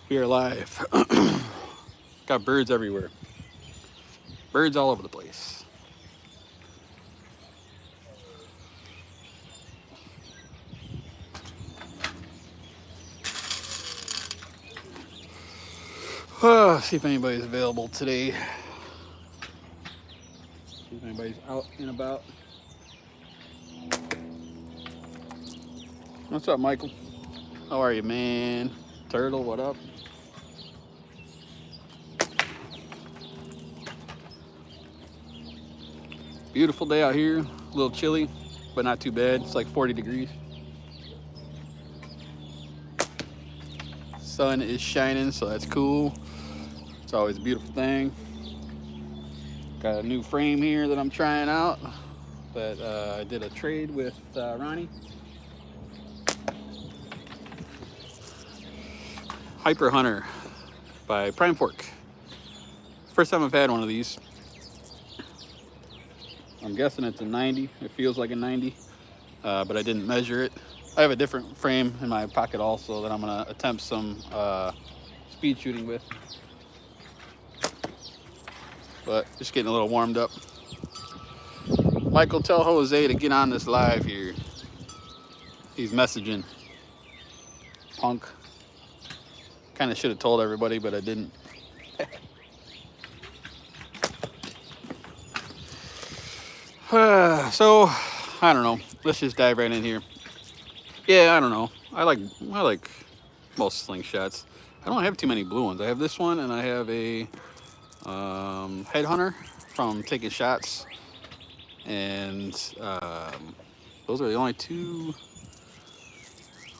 We are live. Got birds everywhere. Birds all over the place. See if anybody's available today. See if anybody's out and about. What's up, Michael? How are you, man? Turtle, what up? Beautiful day out here. A little chilly, but not too bad. It's like 40 degrees. Sun is shining, so that's cool. It's always a beautiful thing. Got a new frame here that I'm trying out. That I did a trade with Ronnie. Hyper Hunter by Prime Fork. First time I've had one of these. I'm guessing it's a 90. It feels like a 90, but I didn't measure it. I have a different frame in my pocket also that I'm gonna attempt some speed shooting with. But just getting a little warmed up. Michael, tell Jose to get on this live here. He's messaging. Punk. Kind of should have told everybody, but I didn't. So, I don't know. Let's just dive right in here. Yeah, I don't know. I like most slingshots. I don't have too many blue ones. I have this one, and I have a Headhunter from Taking Shots, and those are the only two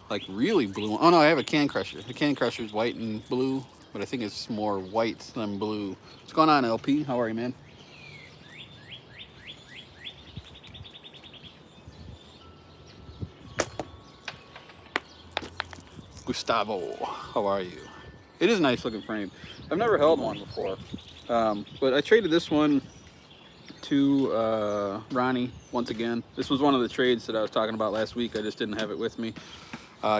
like really blue ones. Oh no, I have a Can Crusher. The Can Crusher is white and blue, but I think it's more white than blue. What's going on, LP? How are you, man? Gustavo, how are you? It is a nice looking frame. I've never held one before, but I traded this one to Ronnie once again. This was one of the trades that I was talking about last week. I just didn't have it with me.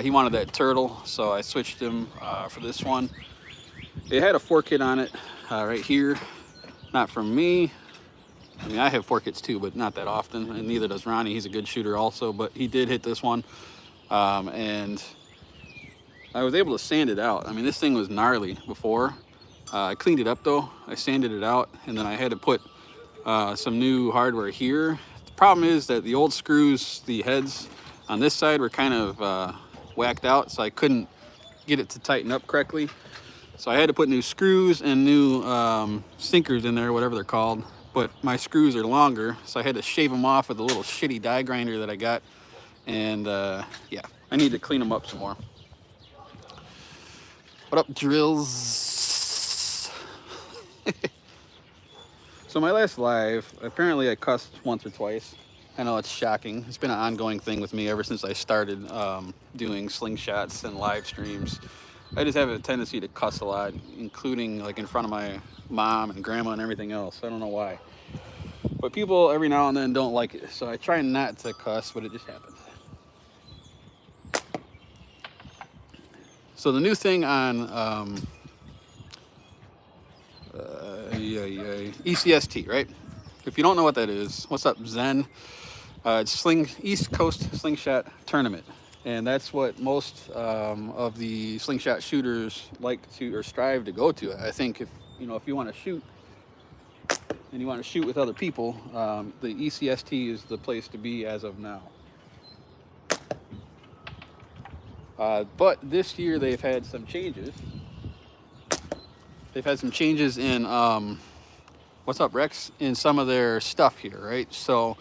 He wanted that turtle, so I switched him for this one. It had a 4-kit on it right here. Not from me. I mean, I have 4-kits too, but not that often, and neither does Ronnie. He's a good shooter also, but he did hit this one, and I was able to sand it out. I mean, this thing was gnarly before. I cleaned it up though. I sanded it out, and then I had to put some new hardware here. The problem is that the old screws, the heads on this side were kind of whacked out, so I couldn't get it to tighten up correctly. So I had to put new screws and new sinkers in there, whatever they're called. But my screws are longer, so I had to shave them off with a little shitty die grinder that I got. And yeah, I need to clean them up some more. What up, drills? So my last live, apparently I cussed once or twice. I know it's shocking. It's been an ongoing thing with me ever since I started doing slingshots and live streams. I just have a tendency to cuss a lot, including like in front of my mom and grandma and everything else. I don't know why. But people every now and then don't like it. So I try not to cuss, but it just happens. So the new thing on ECST, right? If you don't know what that is, what's up, Zen? It's East Coast Slingshot Tournament, and that's what most of the slingshot shooters like to or strive to go to. I think if you want to shoot and you want to shoot with other people, the ECST is the place to be as of now. But this year they've had some changes. They've had some changes in, what's up, Rex? In some of their stuff here, right? So,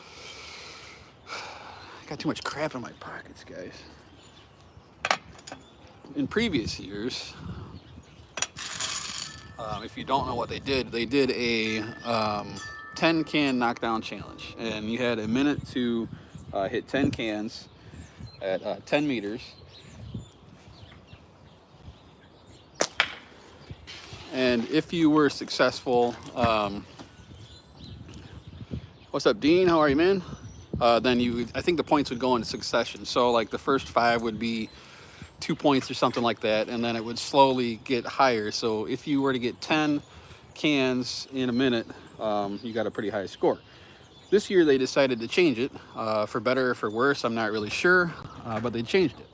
I got too much crap in my pockets, guys. In previous years, if you don't know what they did a 10 can knockdown challenge. And you had a minute to hit 10 cans at 10 meters. And if you were successful, what's up, Dean? How are you, man? Then I think the points would go in succession. So like the first 5 would be 2 points or something like that, and then it would slowly get higher. So if you were to get 10 cans in a minute, you got a pretty high score. This year they decided to change it, for better or for worse, I'm not really sure, but they changed it.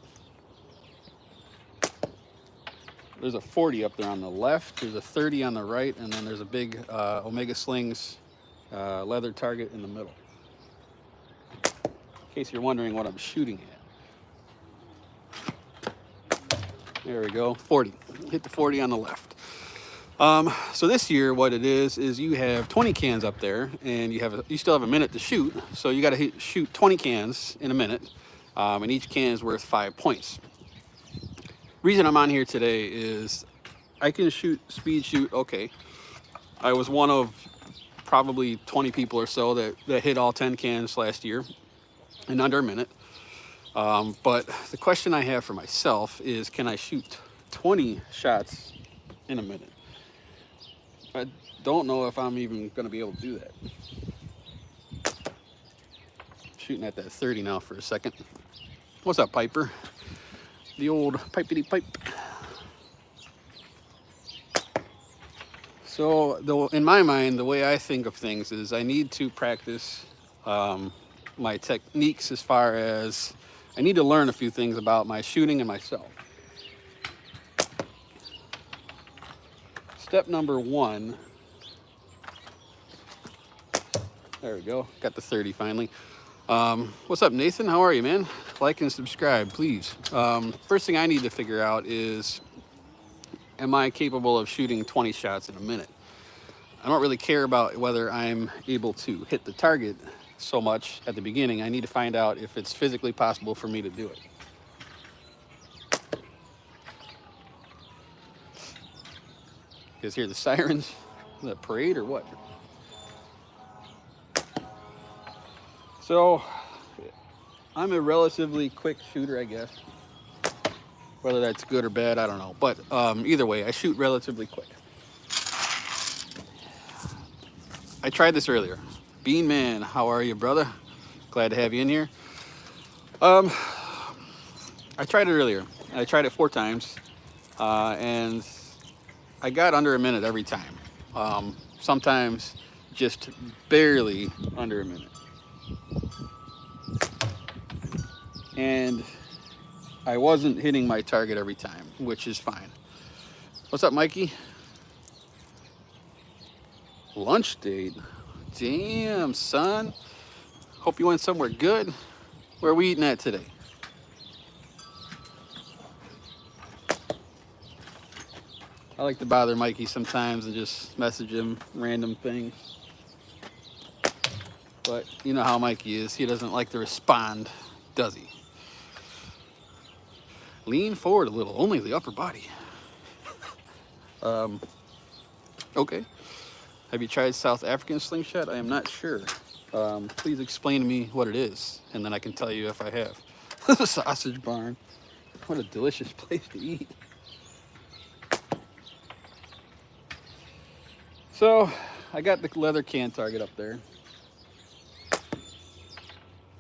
There's a 40 up there on the left, there's a 30 on the right, and then there's a big Omega Slings leather target in the middle. In case you're wondering what I'm shooting at. There we go, 40. Hit the 40 on the left. So this year what it is you have 20 cans up there, and you still have a minute to shoot, so you got to shoot 20 cans in a minute, and each can is worth 5 points. Reason I'm on here today is I can speed shoot okay. I was one of probably 20 people or so that hit all 10 cans last year in under a minute. But the question I have for myself is, can I shoot 20 shots in a minute? I don't know if I'm even going to be able to do that. Shooting at that 30 now for a second. What's up, Piper? The old pipety pipe. So in my mind, the way I think of things is I need to practice my techniques, as far as I need to learn a few things about my shooting and myself. Step number 1, there we go, got the 30 finally. What's up, Nathan? How are you, man? Like and subscribe, please. First thing I need to figure out is, am I capable of shooting 20 shots in a minute? I don't really care about whether I'm able to hit the target so much at the beginning. I need to find out if it's physically possible for me to do it. You guys hear the sirens? Is that a parade or what? So, I'm a relatively quick shooter, I guess. Whether that's good or bad, I don't know. But either way, I shoot relatively quick. I tried this earlier. Bean Man, how are you, brother? Glad to have you in here. I tried it earlier. I tried it 4 times, and I got under a minute every time. Sometimes just barely under a minute. And I wasn't hitting my target every time, which is fine. What's up, Mikey? Lunch date? Damn, son. Hope you went somewhere good. Where are we eating at today? I like to bother Mikey sometimes and just message him random things. But you know how Mikey is. He doesn't like to respond, does he? Lean forward a little, only the upper body. Okay. Have you tried South African slingshot? I am not sure. Please explain to me what it is, and then I can tell you if I have. The Sausage Barn. What a delicious place to eat. So, I got the leather can target up there.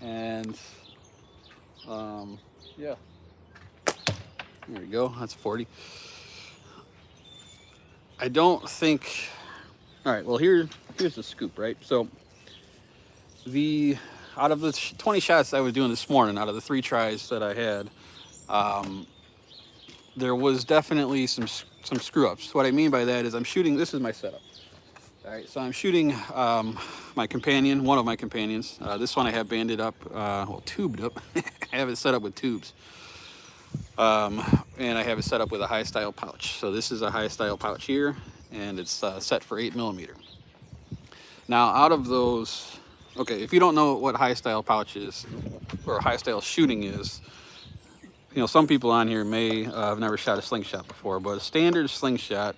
And, yeah. There we go, that's 40. I don't think, all right, well here's the scoop, right? So out of the 20 shots I was doing this morning, out of the 3 tries that I had, there was definitely some screw ups. What I mean by that is I'm shooting, this is my setup. All right, so I'm shooting my companion, one of my companions. This one I have banded up, well, tubed up. I have it set up with tubes. And I have it set up with a high style pouch. So this is a high style pouch here, and it's set for 8mm. Now, out of those, okay, if you don't know what high style pouch is, or high style shooting is, you know, some people on here may have never shot a slingshot before, but a standard slingshot,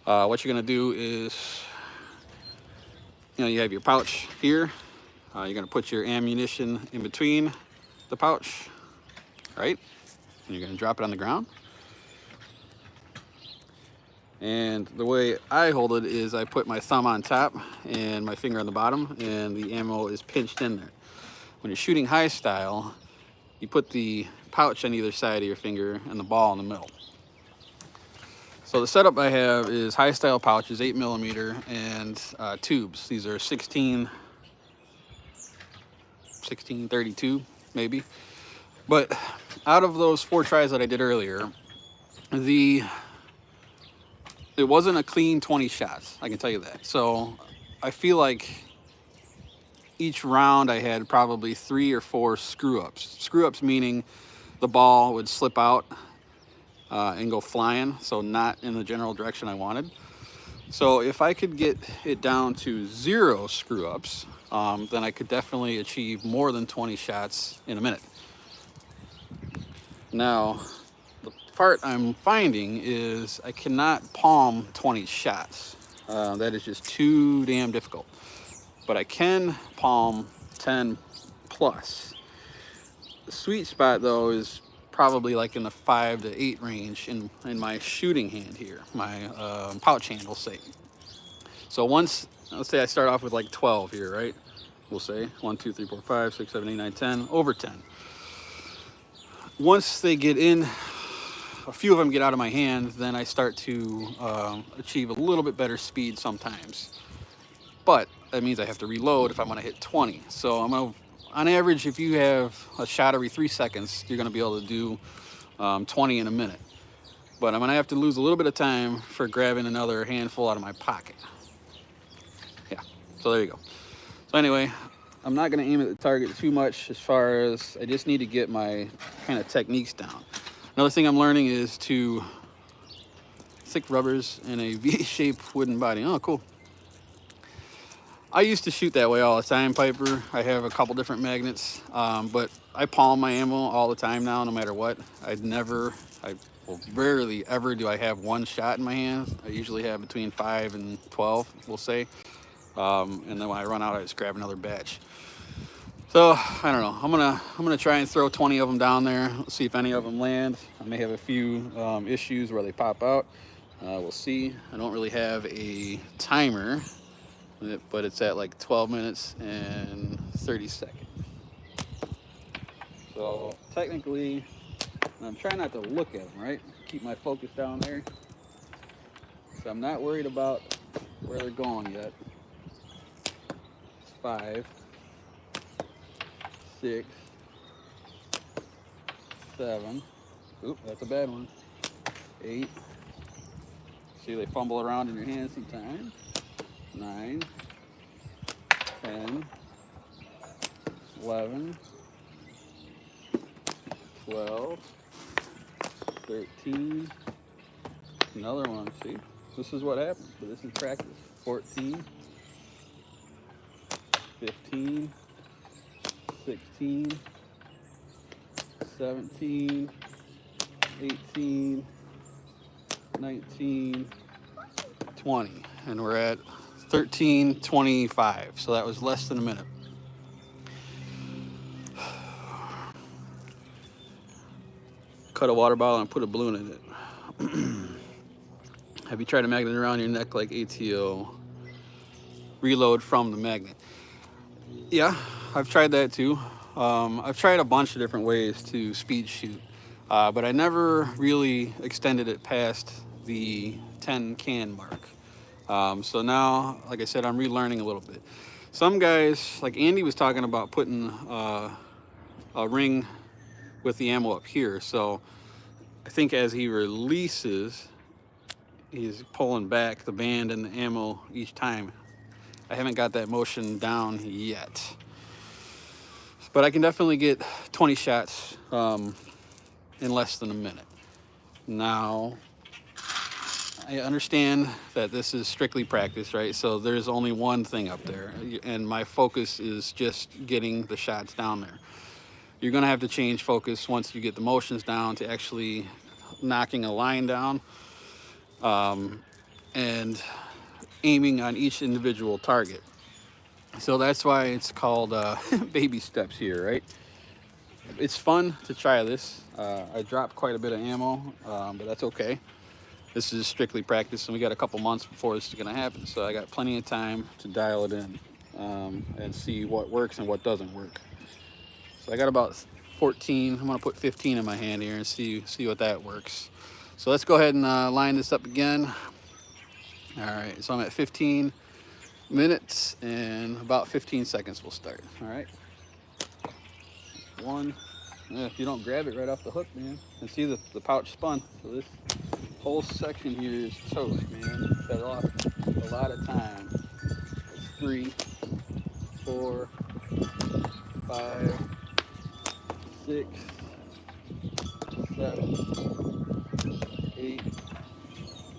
what you're gonna do is, you know, you have your pouch here. You're gonna put your ammunition in between the pouch, right? And you're gonna drop it on the ground. And the way I hold it is I put my thumb on top and my finger on the bottom, and the ammo is pinched in there. When you're shooting high style, you put the pouch on either side of your finger and the ball in the middle. So the setup I have is high style pouches, 8mm, and tubes. These are 1632 maybe. But out of those 4 tries that I did earlier, it wasn't a clean 20 shots, I can tell you that. So I feel like each round I had probably 3 or 4 screw ups. Screw ups meaning the ball would slip out and go flying, so not in the general direction I wanted. So if I could get it down to 0 screw ups, then I could definitely achieve more than 20 shots in a minute. Now, the part I'm finding is I cannot palm 20 shots. That is just too damn difficult. But I can palm 10 plus. The sweet spot though is probably like in the 5 to 8 range in my shooting hand here, my pouch hand, we'll say. So once, let's say I start off with like 12 here, right? We'll say 1, 2, 3, 4, 5, 6, 7, 8, 9, 10, over 10. Once they get in, a few of them get out of my hand, then I start to achieve a little bit better speed sometimes. But that means I have to reload if I'm gonna hit 20. So I'm gonna, on average, if you have a shot every 3 seconds, you're gonna be able to do 20 in a minute. But I'm gonna have to lose a little bit of time for grabbing another handful out of my pocket. Yeah, so there you go. So anyway, I'm not gonna aim at the target too much, as far as I just need to get my kind of techniques down. Another thing I'm learning is to thick rubbers in a V-shaped wooden body. Oh, cool. I used to shoot that way all the time, Piper. I have a couple different magnets, but I palm my ammo all the time now, no matter what. Rarely ever do I have one shot in my hand. I usually have between 5 and 12, we'll say. And then when I run out, I just grab another batch. So I don't know. I'm gonna try and throw 20 of them down there. Let's see if any of them land. I may have a few issues where they pop out. We'll see. I don't really have a timer, but it's at like 12 minutes and 30 seconds. So technically, I'm trying not to look at them, right? Keep my focus down there. So I'm not worried about where they're going yet. It's 5, 6, 7. Oop, that's a bad one. 8. See, they fumble around in your hand sometimes. 9, 10, 11, 12, 13. Another one, see? This is what happens, but this is practice. 14, 15, 16, 17, 18, 19, 20. And we're at 13:25, so that was less than a minute. Cut a water bottle and put a balloon in it. Have you tried a magnet around your neck like ATO? Reload from the magnet. Yeah, I've tried that too. I've tried a bunch of different ways to speed shoot, but I never really extended it past the 10 can mark. So now, like I said, I'm relearning a little bit. Some guys, like Andy was talking about putting a ring with the ammo up here. So I think as he releases, he's pulling back the band and the ammo each time. I haven't got that motion down yet, but I can definitely get 20 shots in less than a minute. Now, I understand that this is strictly practice, right? So there's only one thing up there, and my focus is just getting the shots down there. You're gonna have to change focus once you get the motions down to actually knocking a line down and aiming on each individual target. So that's why it's called baby steps here, right? It's fun to try this. I dropped quite a bit of ammo, but that's okay. This is strictly practice, and we got a couple months before this is gonna happen. So I got plenty of time to dial it in and see what works and what doesn't work. So I got about 14. I'm gonna put 15 in my hand here and see what that works. So let's go ahead and line this up again. All right, so I'm at 15 minutes and about 15 seconds we'll start. All right, one. Yeah, if you don't grab it right off the hook, man, and see the pouch spun. So this whole section here is toast, man. That lost a lot of time. It's 3, 4, 5, 6, 7, 8.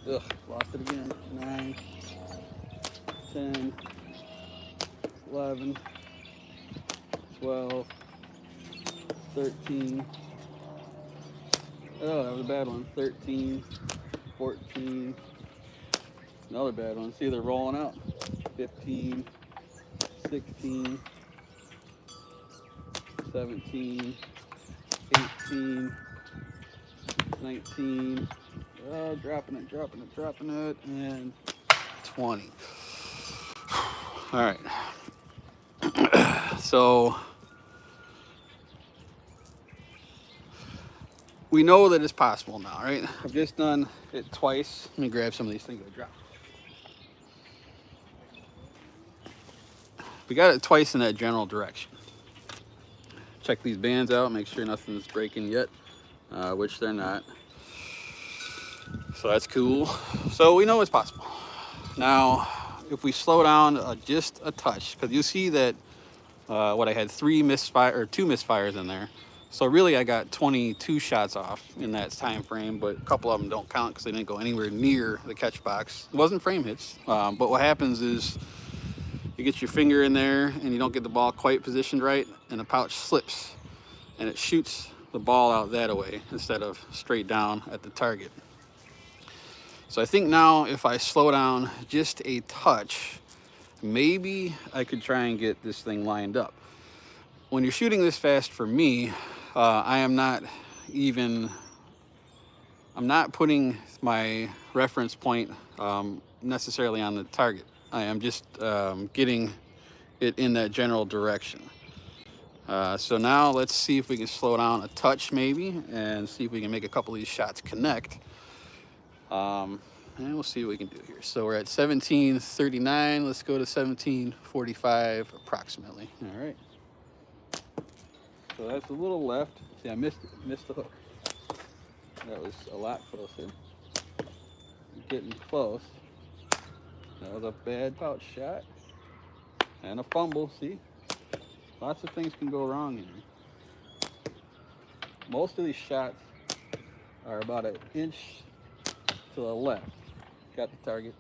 Ugh, lost it again. 9, 10, 11, 12, 13. Oh, that was a bad one. 13, 14. Another bad one. See, they're rolling out. 15, 16, 17, 18, 19. Oh, dropping it, and 20. All right. So we know that it's possible now, right? I've just done it twice. Let me grab some of these things I dropped. We got it twice in that general direction. Check these bands out, make sure nothing's breaking yet, which they're not. So that's cool. So we know it's possible. Now, if we slow down just a touch, because you see that what I had 2 misfires in there. So really I got 22 shots off in that time frame, but a couple of them don't count because they didn't go anywhere near the catch box. It wasn't frame hits, but what happens is you get your finger in there and you don't get the ball quite positioned right, and the pouch slips and it shoots the ball out that way instead of straight down at the target. So I think now if I slow down just a touch, maybe I could try and get this thing lined up. When you're shooting this fast, for me, I'm not putting my reference point necessarily on the target. I am just getting it in that general direction. So now let's see if we can slow down a touch maybe and see if we can make a couple of these shots connect. And we'll see what we can do here. So we're at 17:39. Let's go to 17:45 approximately. All right. So that's a little left. See, I missed the hook. That was a lot closer. Getting close. That was a bad pouch shot. And a fumble, see? Lots of things can go wrong here. Most of these shots are about an inch to the left. Got the target.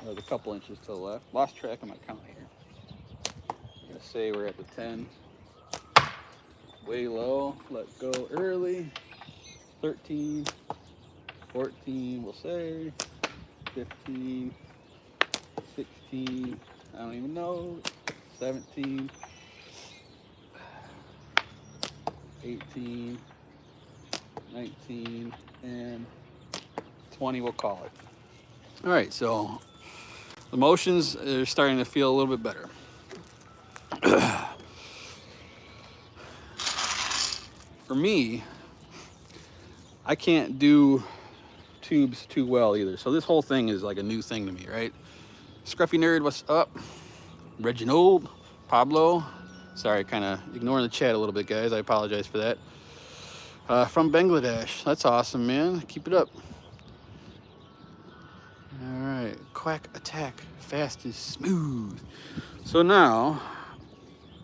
There's a couple inches to the left. Lost track of my count here. I'm gonna say we're at the 10. Way low. Let go early. 13, 14, we'll say. 15, 16, I don't even know. 17, 18, 19, and 20, we'll call it. All right, so the motions are starting to feel a little bit better. For me, I can't do tubes too well either. So this whole thing is like a new thing to me, right? Scruffy Nerd, what's up? Reginald, Pablo. Sorry, kind of ignoring the chat a little bit, guys. I apologize for that. From Bangladesh. That's awesome, man. Keep it up. All right. Quack attack. Fast is smooth. So now,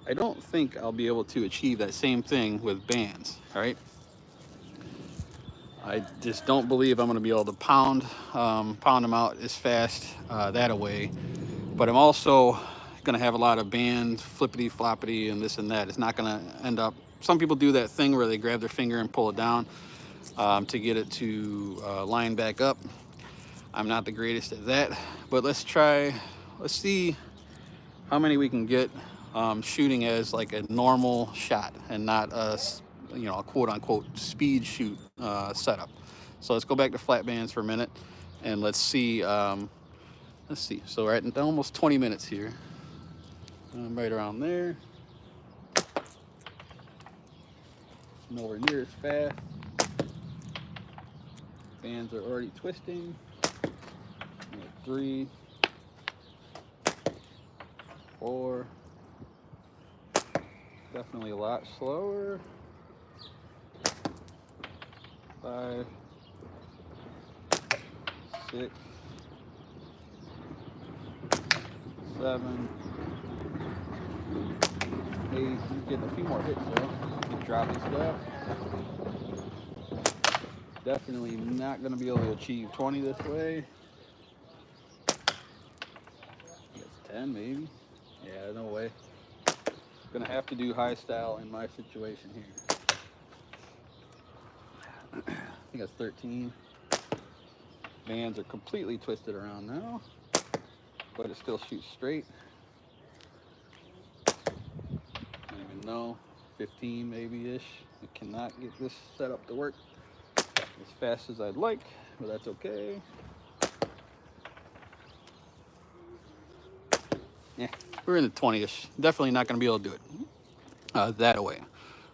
I don't think I'll be able to achieve that same thing with bands, all right? I just don't believe I'm going to be able to pound them out as fast that away. But I'm also going to have a lot of band flippity floppity and this and that. It's not going to end up. Some people do that thing where they grab their finger and pull it down to get it to line back up. I'm not the greatest at that, but let's see how many we can get shooting as like a normal shot and not a quote unquote speed shoot setup. So let's go back to flat bands for a minute and let's see. So we're at almost 20 minutes here. Right around there. nowhere near as fast. Bands are already twisting. 3, 4. Definitely a lot slower. 5, 6, 7, 8. You're getting a few more hits though. Keep dropping stuff. Definitely not going to be able to achieve 20 this way. I guess 10 maybe. Yeah, no way. Gonna have to do high style in my situation here. I think that's 13. Bands are completely twisted around now, but it still shoots straight. I don't even know, 15 maybe-ish. I cannot get this set up to work as fast as I'd like, but that's okay. Yeah, we're in the 20-ish. Definitely not gonna be able to do it that way.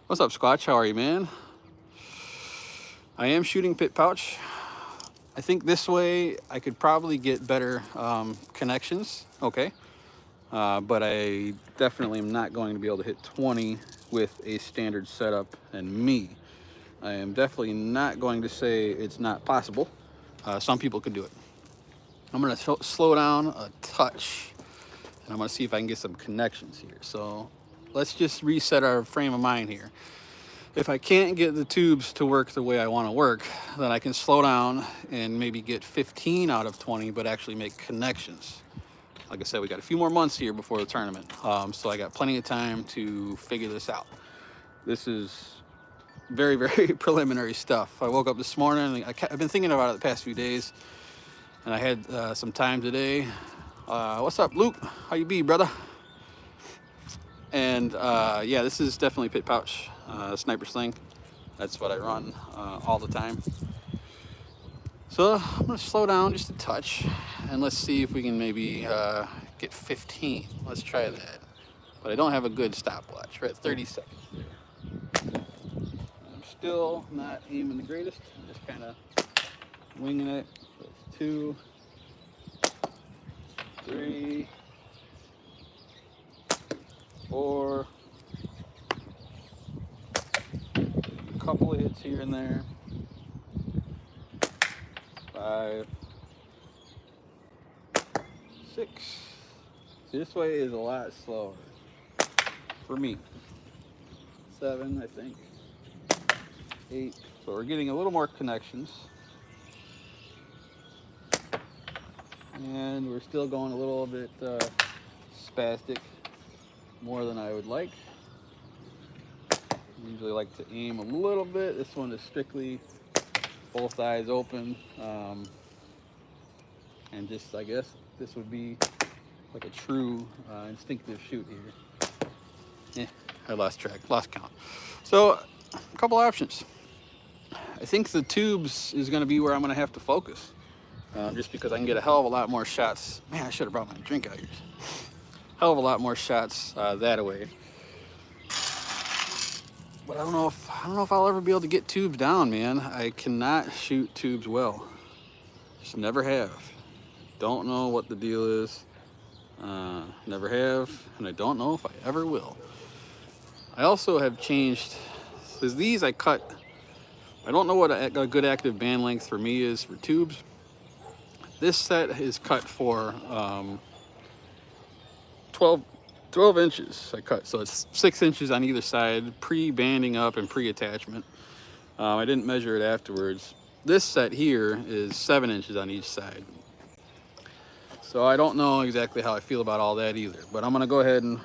What's up, Squatch? How are you, man? I am shooting pit pouch. I think this way I could probably get better connections, okay? But I definitely am not going to be able to hit 20 with a standard setup and me. I am definitely not going to say it's not possible. Some people could do it. I'm gonna slow down a touch, and I'm gonna see if I can get some connections here. So let's just reset our frame of mind here. If I can't get the tubes to work the way I want to work, then I can slow down and maybe get 15 out of 20, but actually make connections. Like I said, we got a few more months here before the tournament, so I got plenty of time to figure this out. This is very, very preliminary stuff. I woke up this morning, I've been thinking about it the past few days, and I had some time today. What's up, Luke? How you be, brother? And yeah, this is definitely pit pouch, sniper sling. That's what I run all the time. So I'm gonna slow down just a touch, and let's see if we can maybe get 15. Let's try that. But I don't have a good stopwatch. We're at 30 seconds there. I'm still not aiming the greatest. I'm just kind of winging it. So it's 2, 3, 4. A couple of hits here and there. 5, 6. This way is a lot slower for me. 7, I think. 8. So we're getting a little more connections. And we're still going a little bit spastic, more than I would like. I usually like to aim a little bit. This one is strictly both eyes open. And just, I guess, this would be like a true instinctive shoot here. I lost track, lost count. So, a couple options. I think the tubes is gonna be where I'm gonna have to focus. Just because I can get a hell of a lot more shots. Man, I should have brought my drink out here. Hell of a lot more shots that way. But I don't know if I'll ever be able to get tubes down, man. I cannot shoot tubes well. Just never have. Don't know what the deal is. Never have, and I don't know if I ever will. I also have changed, because these I cut. I don't know what a good active band length for me is for tubes. This set is cut for 12 inches I cut, so it's 6 inches on either side, pre-banding up and pre-attachment. I didn't measure it afterwards. This set here is 7 inches on each side. So I don't know exactly how I feel about all that either, but I'm gonna go ahead and,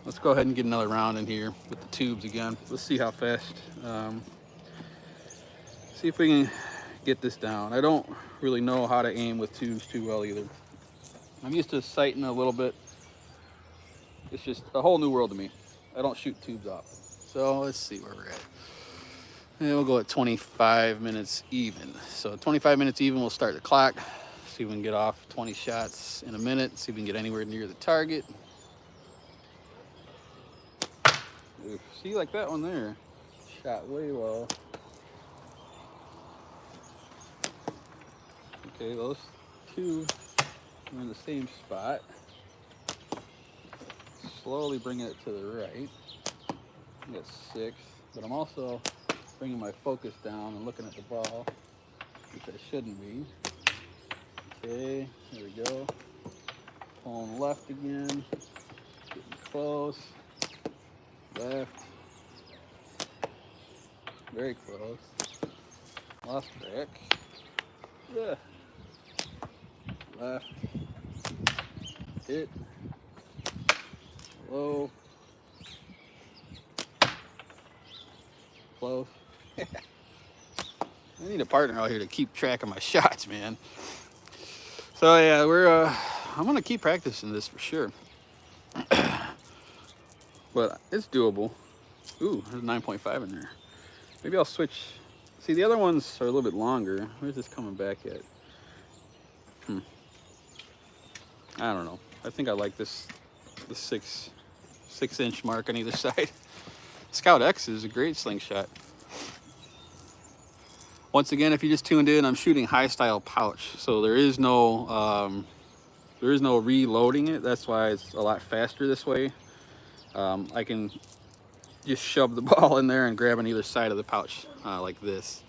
let's go ahead and get another round in here with the tubes again. Let's see how fast, see if we can get this down. I don't really know how to aim with tubes too well either. I'm used to sighting a little bit. It's just a whole new world to me. I don't shoot tubes often. So let's see where we're at. And we'll go at 25 minutes even. So 25 minutes even, we'll start the clock. See if we can get off 20 shots in a minute. See if we can get anywhere near the target. Ooh, see, like that one there. Shot shot way low. Okay, those two are in the same spot. Slowly bringing it to the right. I got 6, but I'm also bringing my focus down and looking at the ball, which I shouldn't be. Okay, there we go. Pulling left again, getting close. Left, very close. Left back. Yeah. Left. Hit. Low. Close. I need a partner out here to keep track of my shots, man. So yeah, I'm gonna keep practicing this for sure. But it's doable. Ooh, there's 9.5 in there. Maybe I'll switch. See, the other ones are a little bit longer. Where's this coming back at? I don't know. I think I like the 6-inch mark on either side. Scout X is a great slingshot. Once again, if you just tuned in, I'm shooting high style pouch, so there is no reloading it. That's why it's a lot faster this way. I can just shove the ball in there and grab on either side of the pouch like this,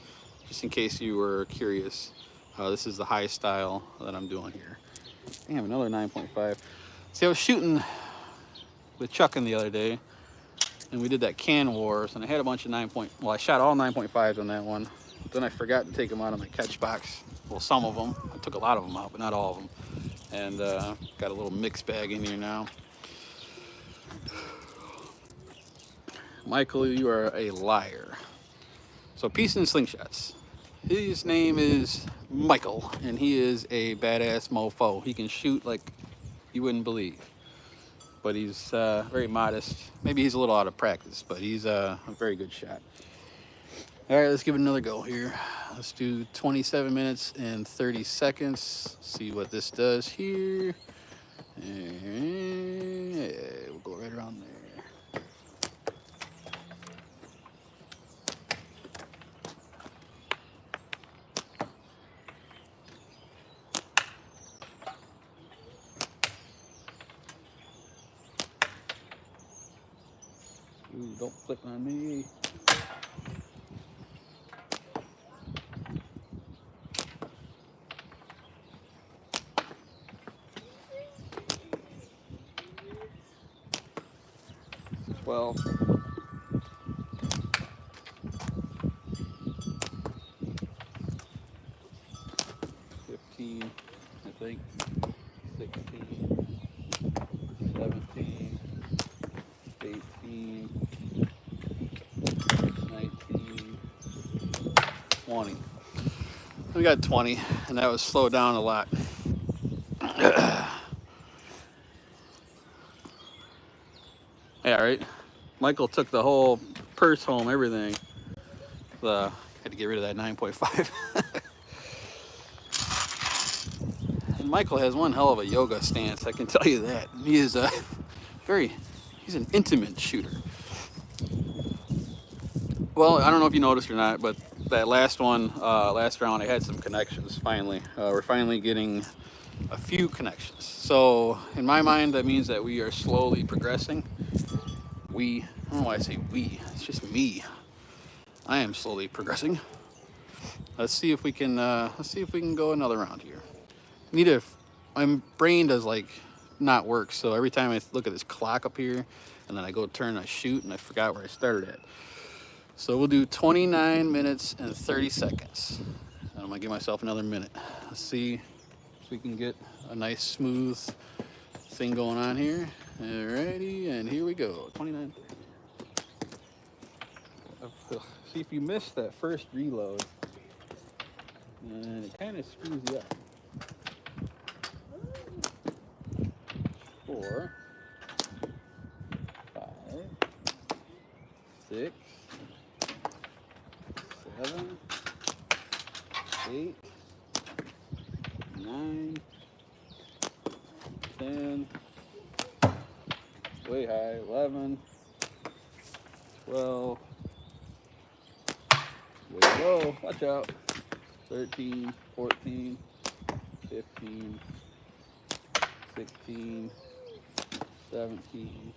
just in case you were curious. This is the high style that I'm doing here. Damn, another 9.5. See, I was shooting with Chuckin the other day, and we did that can wars, and I had a bunch of I shot all 9.5s on that one. Then I forgot to take them out of my catch box. Well, some of them. I took a lot of them out, but not all of them. And got a little mixed bag in here now. Michael, you are a liar. So, Peace and Slingshots. His name is Michael, and he is a badass mofo. He can shoot like you wouldn't believe. But he's very modest. Maybe he's a little out of practice, but he's a very good shot. All right, let's give it another go here. Let's do 27 minutes and 30 seconds. See what this does here. And yeah, we'll go right around there. Ooh, don't flip on me. Well, 15, I think, 16, 17, 18, 19, 20. We got 20, and that was slowed down a lot. Yeah, right? Michael took the whole purse home, everything. Had to get rid of that 9.5. And Michael has one hell of a yoga stance, I can tell you that. He is he's an intimate shooter. Well, I don't know if you noticed or not, but that last round, I had some connections finally. We're finally getting a few connections. So in my mind, that means that we are slowly progressing. I don't know why I say we, it's just me. I am slowly progressing. Let's see if we can go another round here. My brain does like not work, so every time I look at this clock up here and then I go turn and I shoot and I forgot where I started at. So we'll do 29 minutes and 30 seconds. And I'm gonna give myself another minute. Let's see if we can get a nice smooth thing going on here. Alrighty, and here we go. 29. See, if you miss that first reload, and it kind of screws you up. 4, 5, 6, 7, 8, 9, 10, way high, 11, 12, Whoa, watch out. 13, 14, 15, 16, 17.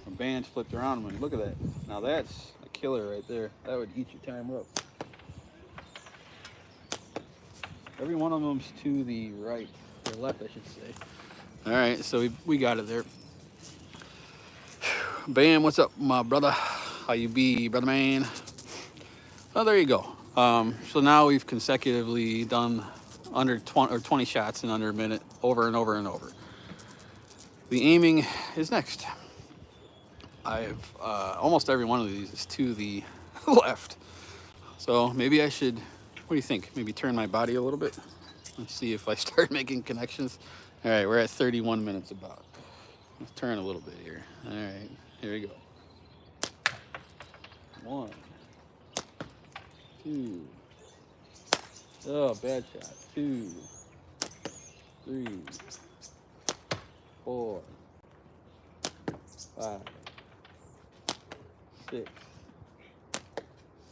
My band's flipped around on me. Look at that. Now that's a killer right there. That would eat your time up. Every one of them's to the right, or left, I should say. All right, so we got it there. Bam, what's up, my brother? How you be, brother man? Oh, there you go. So now we've consecutively done under 20 shots in under a minute, over and over and over. The aiming is next. I've almost every one of these is to the left. So maybe I should, what do you think? Maybe turn my body a little bit. Let's see if I start making connections. All right, we're at 31 minutes about. Let's turn a little bit here. All right, here we go. 1, 2. Oh, bad shot. 2, 3, 4, 5, 6,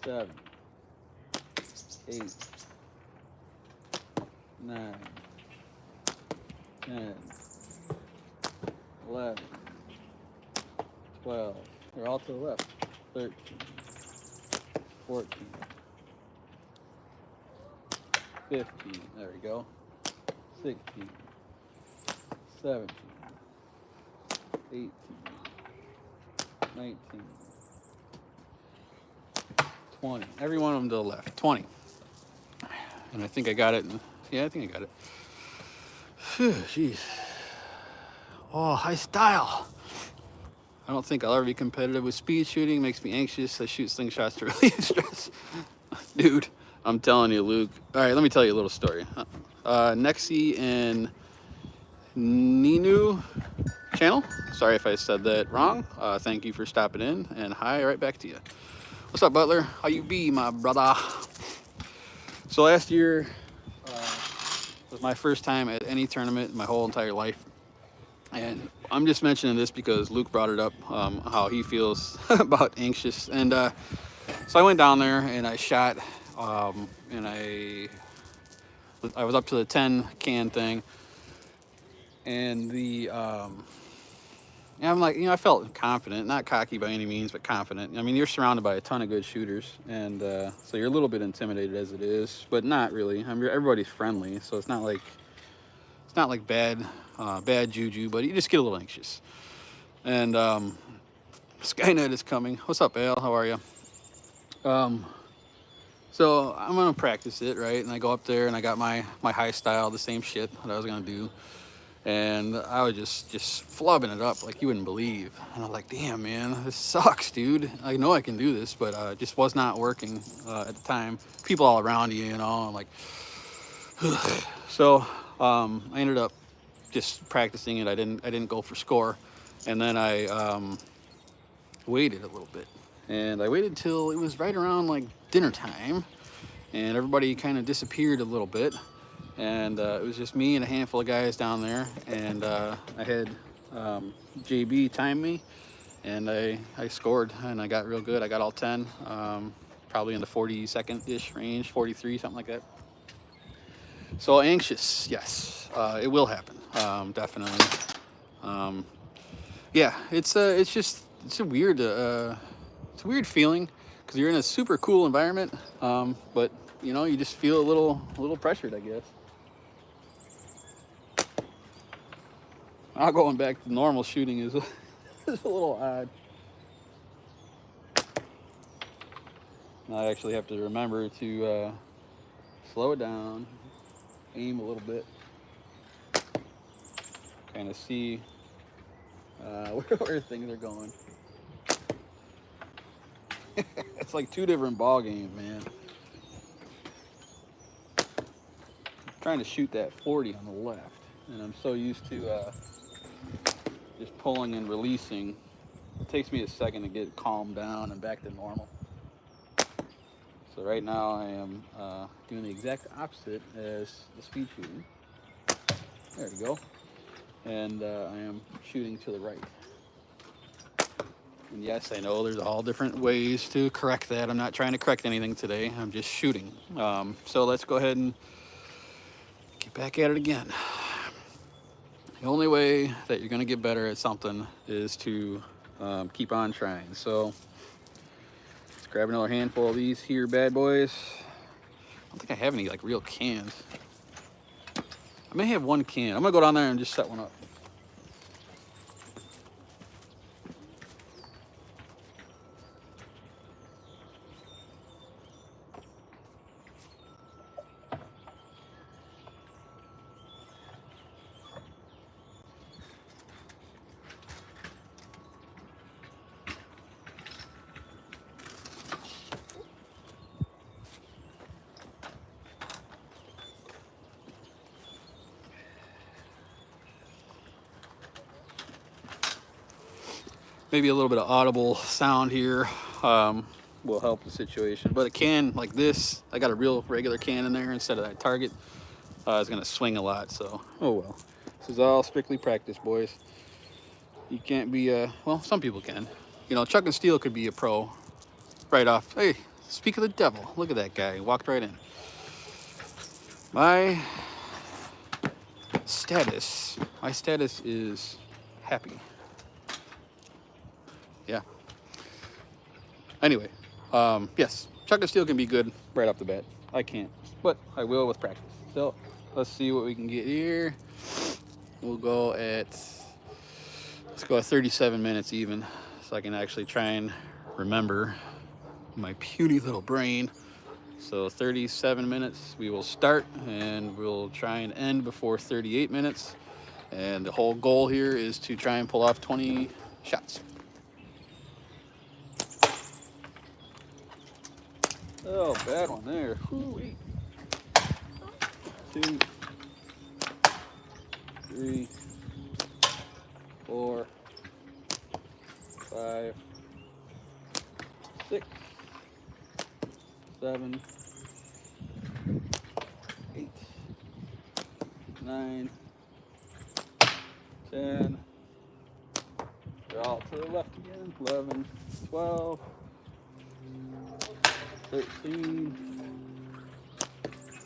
7, 8, 9, 10, 11, 12. They're all to the left. 13, 14, 15. There we go. 16, 17, 18, 19, 20. Every one of them to the left. 20. And I think I got it. Yeah, I think I got it. Jeez. Oh, high style. I don't think I'll ever be competitive with speed shooting. Makes me anxious. I shoot slingshots to relieve stress. Dude, I'm telling you, Luke. All right, let me tell you a little story. Nexi and Ninu channel. Sorry if I said that wrong. Thank you for stopping in, and hi, right back to you. What's up, Butler? How you be, my brother? So last year was my first time at any tournament in my whole entire life. And I'm just mentioning this because Luke brought it up, how he feels about anxious. And so I went down there and I shot, and I was up to the 10 can thing. And I'm like, I felt confident, not cocky by any means, but confident. I mean, you're surrounded by a ton of good shooters, and so you're a little bit intimidated as it is, but not really. I mean, everybody's friendly, so it's not like bad juju, but you just get a little anxious. And Skynet is coming. What's up, Al? How are you? So I'm gonna practice it, right? And I go up there and I got my high style, the same shit that I was gonna do. And I was just flubbing it up like you wouldn't believe. And I'm like, damn, man, this sucks, dude. I know I can do this, but it just was not working at the time. People all around you, I'm like, ugh. So I ended up just practicing it. I didn't go for score. And then I waited a little bit. And I waited till it was right around like dinner time. And everybody kind of disappeared a little bit. And it was just me and a handful of guys down there, and I had JB time me, and I scored, and I got real good. I got all 10, probably in the 42nd-ish range, 43, something like that. So anxious, yes, it will happen, definitely. Yeah, it's a weird feeling because you're in a super cool environment, but you just feel a little pressured, I guess. Now going back to normal shooting is a little odd. I actually have to remember to slow it down, aim a little bit, kind of see where things are going. It's like two different ball games, man. I'm trying to shoot that 40 on the left, and I'm so used to just pulling and releasing. It takes me a second to get calmed down and back to normal. So right now I am doing the exact opposite as the speed shooting. There we go. And I am shooting to the right. And yes, I know there's all different ways to correct that. I'm not trying to correct anything today. I'm just shooting. So let's go ahead and get back at it again. The only way that you're going to get better at something is to keep on trying. So let's grab another handful of these here bad boys. I don't think I have any like real cans. I may have one can. I'm going to go down there and just set one up. Maybe a little bit of audible sound here will help the situation. But a can like this, I got a real regular can in there instead of that Target. It's gonna swing a lot, so oh well. This is all strictly practice, boys. You can't be well, some people can. You know, Chuck and Steel could be a pro right off. Hey, speak of the devil, look at that guy, he walked right in. My status is happy. Yeah. Anyway, yes, Chuck and Steel can be good right off the bat. I can't, but I will with practice. So let's see what we can get here. We'll go at, let's go at 37 minutes even, so I can actually try and remember my puny little brain. So 37 minutes we will start, and we'll try and end before 38 minutes. And the whole goal here is to try and pull off 20 shots. Oh, bad one there. Woo-wee. 2, 3, 4, 5, 6, 7, 8, 9, 10. They're all to the left again. 11, 12, 13,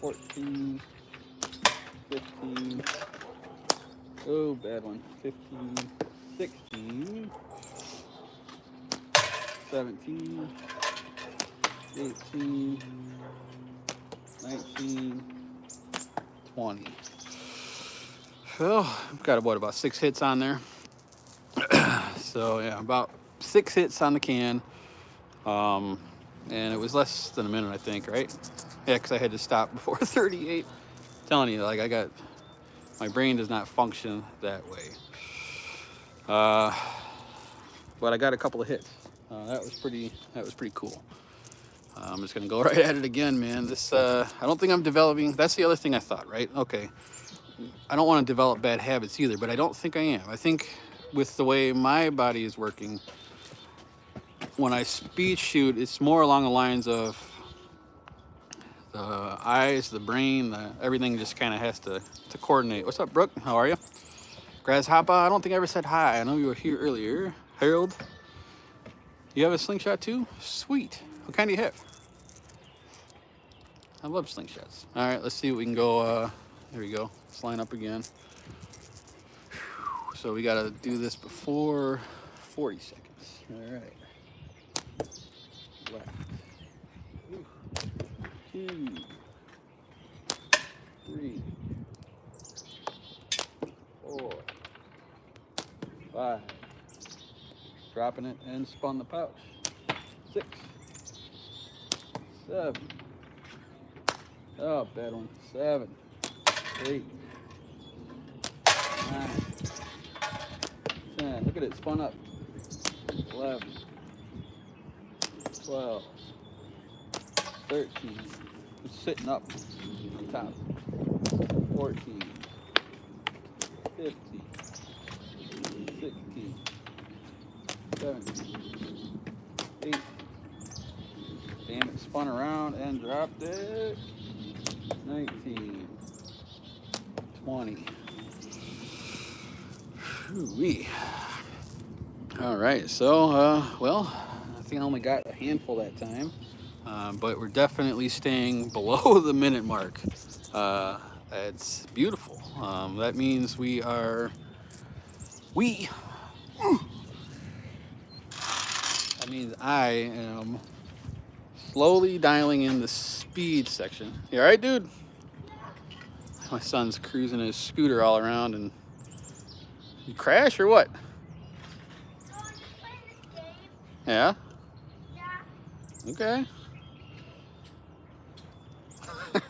14, 15, oh, bad one, 15, 16, 17, 18, 19, 20. Well, I've got about 6 hits on there. So yeah, about 6 hits on the can. And it was less than a minute, I think, right? Yeah, because I had to stop before 38. I'm telling you, like, my brain does not function that way. But I got a couple of hits. That was pretty cool. I'm just gonna go right at it again, man. This, I don't think I'm developing. That's the other thing I thought, right? Okay, I don't want to develop bad habits either, but I don't think I am. I think with the way my body is working, when I speed shoot, it's more along the lines of the eyes, the brain, everything just kind of has to coordinate. What's up, Brooke? How are you? Grasshopper, I don't think I ever said hi. I know you were here earlier. Harold, you have a slingshot too? Sweet. What kind do you have? I love slingshots. All right, let's see what we can go. Here we go. Let's line up again. So we got to do this before 40 seconds. All right. Left. 2, 3, 4, 5. Dropping it and spun the pouch. 6, 7. Oh, bad one. 7, 8, 9, 10. Look at it, spun up. 11, 12, 13. It's sitting up on top. 14, 15, 16, 17, 18. Damn it, spun around and dropped it. 19, 20. Whew-wee. All right, so well, I think I only got a handful that time, but we're definitely staying below the minute mark. Uh, it's beautiful. That means we. That means I am slowly dialing in the speed section. You all right, dude? My son's cruising his scooter all around, and you crash or what? Yeah. Okay.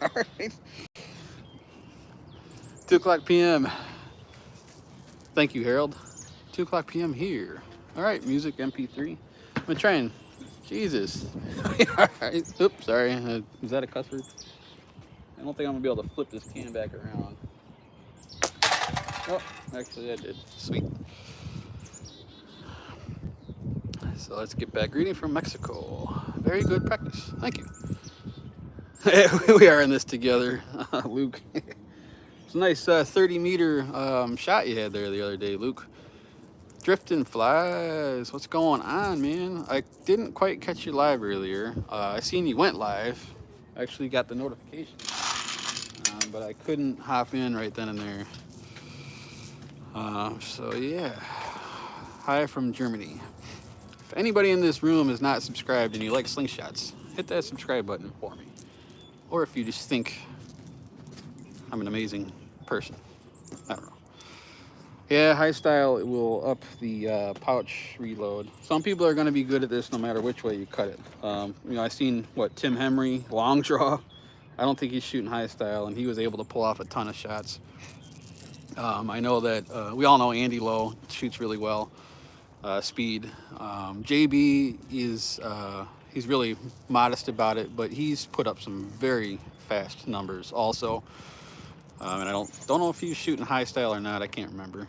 All right. 2 o'clock p.m. Thank you, Harold. 2 o'clock p.m. here. All right, music MP3. I'm gonna try and. Jesus. All right. Oops, sorry. Is that a cuss word? I don't think I'm gonna be able to flip this can back around. Oh, actually, I did. Sweet. So let's get back. Greeting from Mexico. Very good practice. Thank you. We are in this together, Luke. It's a nice 30-meter shot you had there the other day, Luke. Drifting flies. What's going on, man? I didn't quite catch you live earlier. I seen you went live. I actually got the notification, but I couldn't hop in right then and there. So yeah. Hi from Germany. If anybody in this room is not subscribed and you like slingshots, hit that subscribe button for me. Or if you just think I'm an amazing person. I don't know. Yeah, high style, it will up the pouch reload. Some people are going to be good at this no matter which way you cut it. I've seen, Tim Henry, long draw. I don't think he's shooting high style, and he was able to pull off a ton of shots. I know that we all know Andy Lowe shoots really well. Speed. JB is he's really modest about it, but he's put up some very fast numbers also. And I don't know if he's shooting high style or not. I can't remember.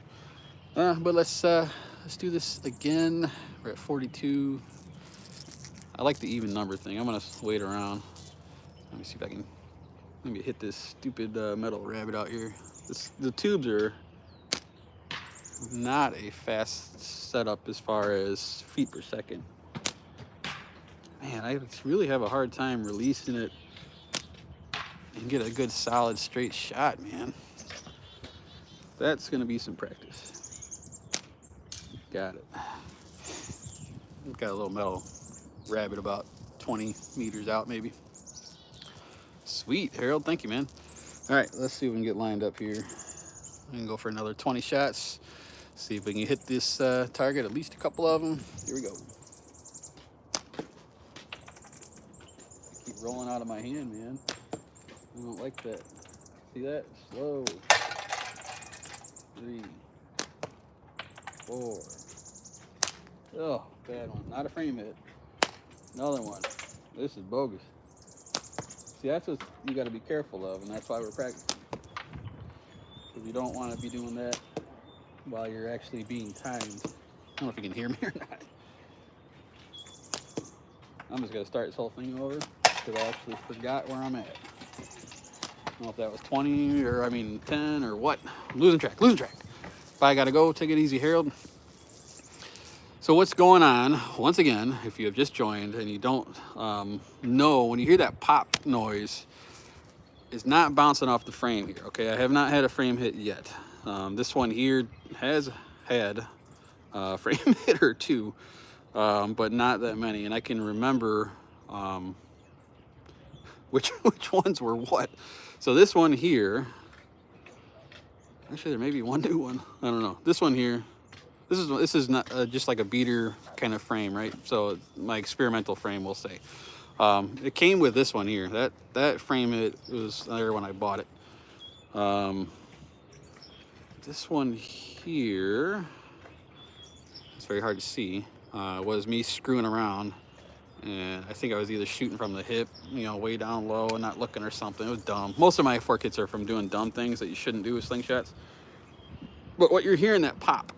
But let's do this again. We're at 42. I like the even number thing. I'm gonna wait around. Let me see if I can maybe hit this stupid metal rabbit out here. The tubes are not a fast setup as far as feet per second. Man, I really have a hard time releasing it and get a good solid straight shot, man. That's gonna be some practice. Got it. Got a little metal rabbit about 20 meters out maybe. Sweet, Harold, thank you, man. All right, let's see if we can get lined up here. We can go for another 20 shots. See if we can hit this target, at least a couple of them. Here we go. Keep rolling out of my hand, man. I don't like that. See that? Slow. 3, 4. Oh, bad one. Not a frame hit. Another one. This is bogus. See, that's what you got to be careful of, and that's why we're practicing. Because you don't want to be doing that while you're actually being timed. I don't know if you can hear me or not. I'm just going to start this whole thing over because I actually forgot where I'm at. I don't know if that was 20 or 10 or what. I'm losing track. If I got to go, take it easy, Harold. So what's going on, once again, if you have just joined and you don't know, when you hear that pop noise, it's not bouncing off the frame here, okay? I have not had a frame hit yet. This one here has had a frame hit or two, but not that many. And I can remember which ones were what. So this one here, actually there may be one new one. I don't know. This one here, this is not just like a beater kind of frame, right? So my experimental frame, we'll say. It came with this one here. That frame, it was there when I bought it. This one here, it's very hard to see, was me screwing around. And I think I was either shooting from the hip, way down low and not looking or something. It was dumb. Most of my 4 kits are from doing dumb things that you shouldn't do with slingshots. But what you're hearing, that pop,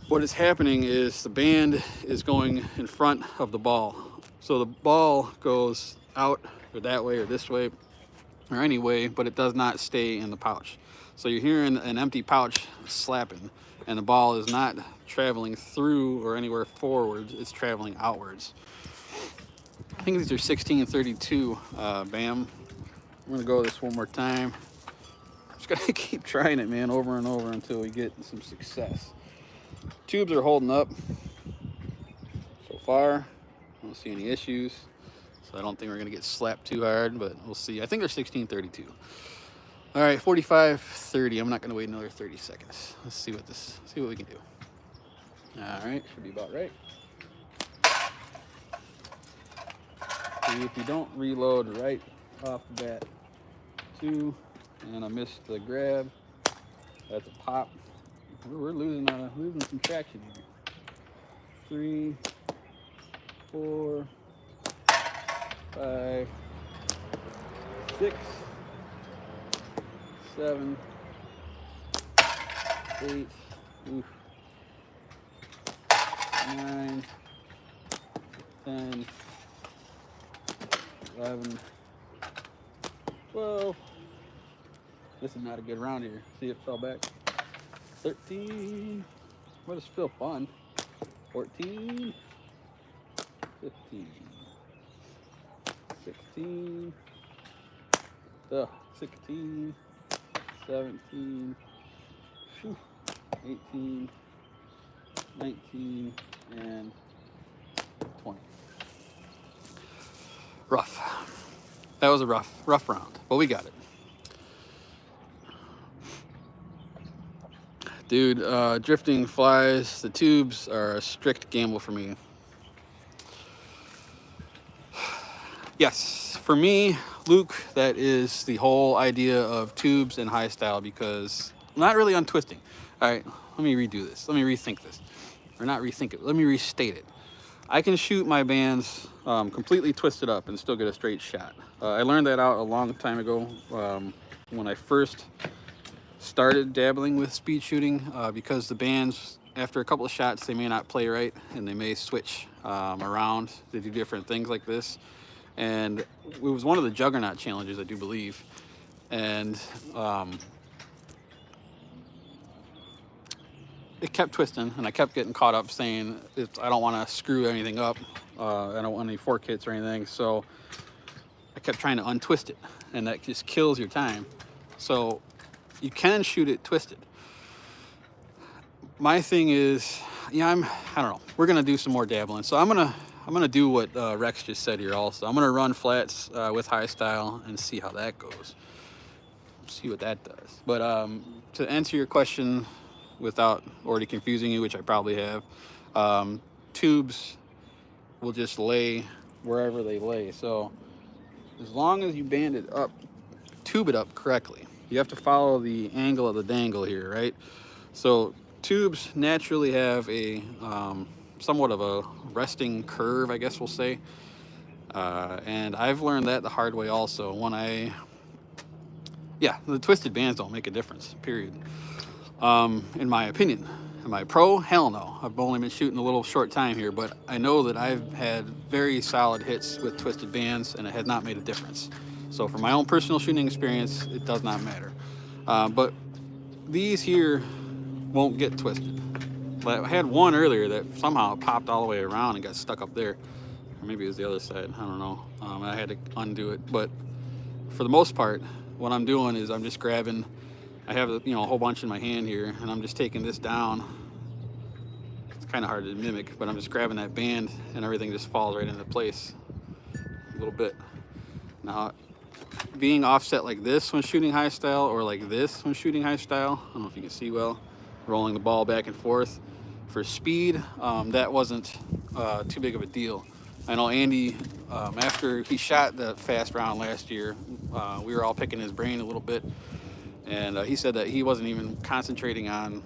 what is happening is the band is going in front of the ball. So the ball goes out or that way or this way or any way, but it does not stay in the pouch. So you're hearing an empty pouch slapping. and the ball is not traveling through or anywhere forwards, it's traveling outwards. I think these are 1632 BAM. I'm gonna go this one more time. Just gotta keep trying it, man, over and over until we get some success. Tubes are holding up so far. I don't see any issues, so I don't think we're gonna get slapped too hard, but we'll see. I think they're 1632. All right, 45-30. I'm not gonna wait another 30 seconds. Let's see what we can do. All right, should be about right. See, if you don't reload right off the bat, 2, and I missed the grab. That's a pop. We're losing some traction here. 3, 4, 5, 6, 7, 8, oof, 9, 10, 11, 12. This is not a good round here. See, it fell back. 13. Well, it's still fun. 14. 15. 16. 16. 17. 18. 19. And 20. Rough. That was a rough round, but we got it. Dude, drifting flies, the tubes are a strict gamble for me. Yes, for me, Luke, that is the whole idea of tubes and high style, because I'm not really on twisting. All right, let me redo this. Let me rethink this. Or not rethink it, let me restate it. I can shoot my bands completely twisted up and still get a straight shot. I learned that out a long time ago when I first started dabbling with speed shooting, because the bands, after a couple of shots, they may not play right and they may switch around. They do different things like this. And it was one of the Juggernaut challenges, I do believe. And it kept twisting, and I kept getting caught up saying, I don't want to screw anything up. I don't want any fork hits or anything. So I kept trying to untwist it, and that just kills your time. So you can shoot it twisted. My thing is, yeah, I don't know. We're gonna do some more dabbling. So I'm gonna do what Rex just said here. Also, I'm gonna run flats with high style and see how that goes. See what that does. But to answer your question, without already confusing you, which I probably have, tubes will just lay wherever they lay. So as long as you band it up, tube it up correctly. You have to follow the angle of the dangle here, right? So tubes naturally have a somewhat of a resting curve, I guess we'll say. And I've learned that the hard way also. The twisted bands don't make a difference, period. In my opinion. Am I pro? Hell no. I've only been shooting a little short time here, but I know that I've had very solid hits with twisted bands, and it had not made a difference. So for my own personal shooting experience, it does not matter. But these here won't get twisted. But I had one earlier that somehow popped all the way around and got stuck up there. Or maybe it was the other side, I don't know. I had to undo it. But for the most part, what I'm doing is I'm just grabbing, I have a whole bunch in my hand here, and I'm just taking this down. It's kind of hard to mimic, but I'm just grabbing that band and everything just falls right into place a little bit. Now, being offset like this when shooting high style, or like this when shooting high style, I don't know if you can see well, rolling the ball back and forth. For speed, that wasn't too big of a deal. I know Andy, after he shot the fast round last year, we were all picking his brain a little bit. And he said that he wasn't even concentrating on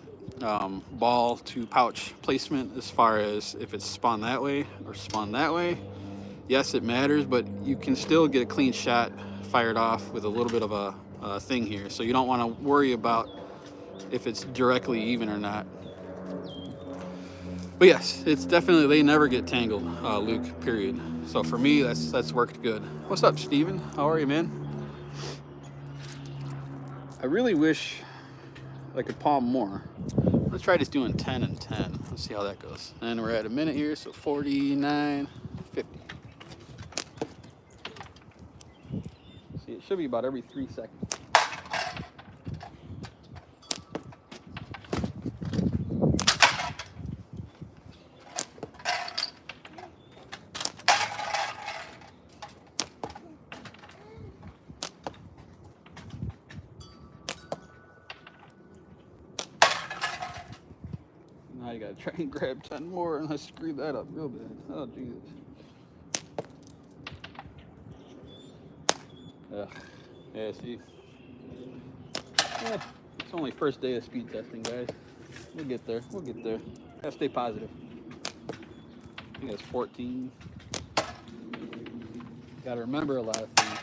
ball to pouch placement as far as if it's spun that way or spun that way. Yes, it matters, but you can still get a clean shot fired off with a little bit of a thing here. So you don't want to worry about if it's directly even or not. But yes, it's definitely, they never get tangled, Luke, period. So for me, that's worked good. What's up, Steven? How are you, man? I really wish I could palm more. Let's try just doing 10 and 10. Let's see how that goes. And we're at a minute here, so 49, 50. See, it should be about every 3 seconds. Now you gotta try and grab 10 more, and I screwed that up real bad. Oh, Jesus. Yeah, see? Yeah, it's only first day of speed testing, guys. We'll get there. We'll get there. Gotta stay positive. I think that's 14. Gotta remember a lot of things.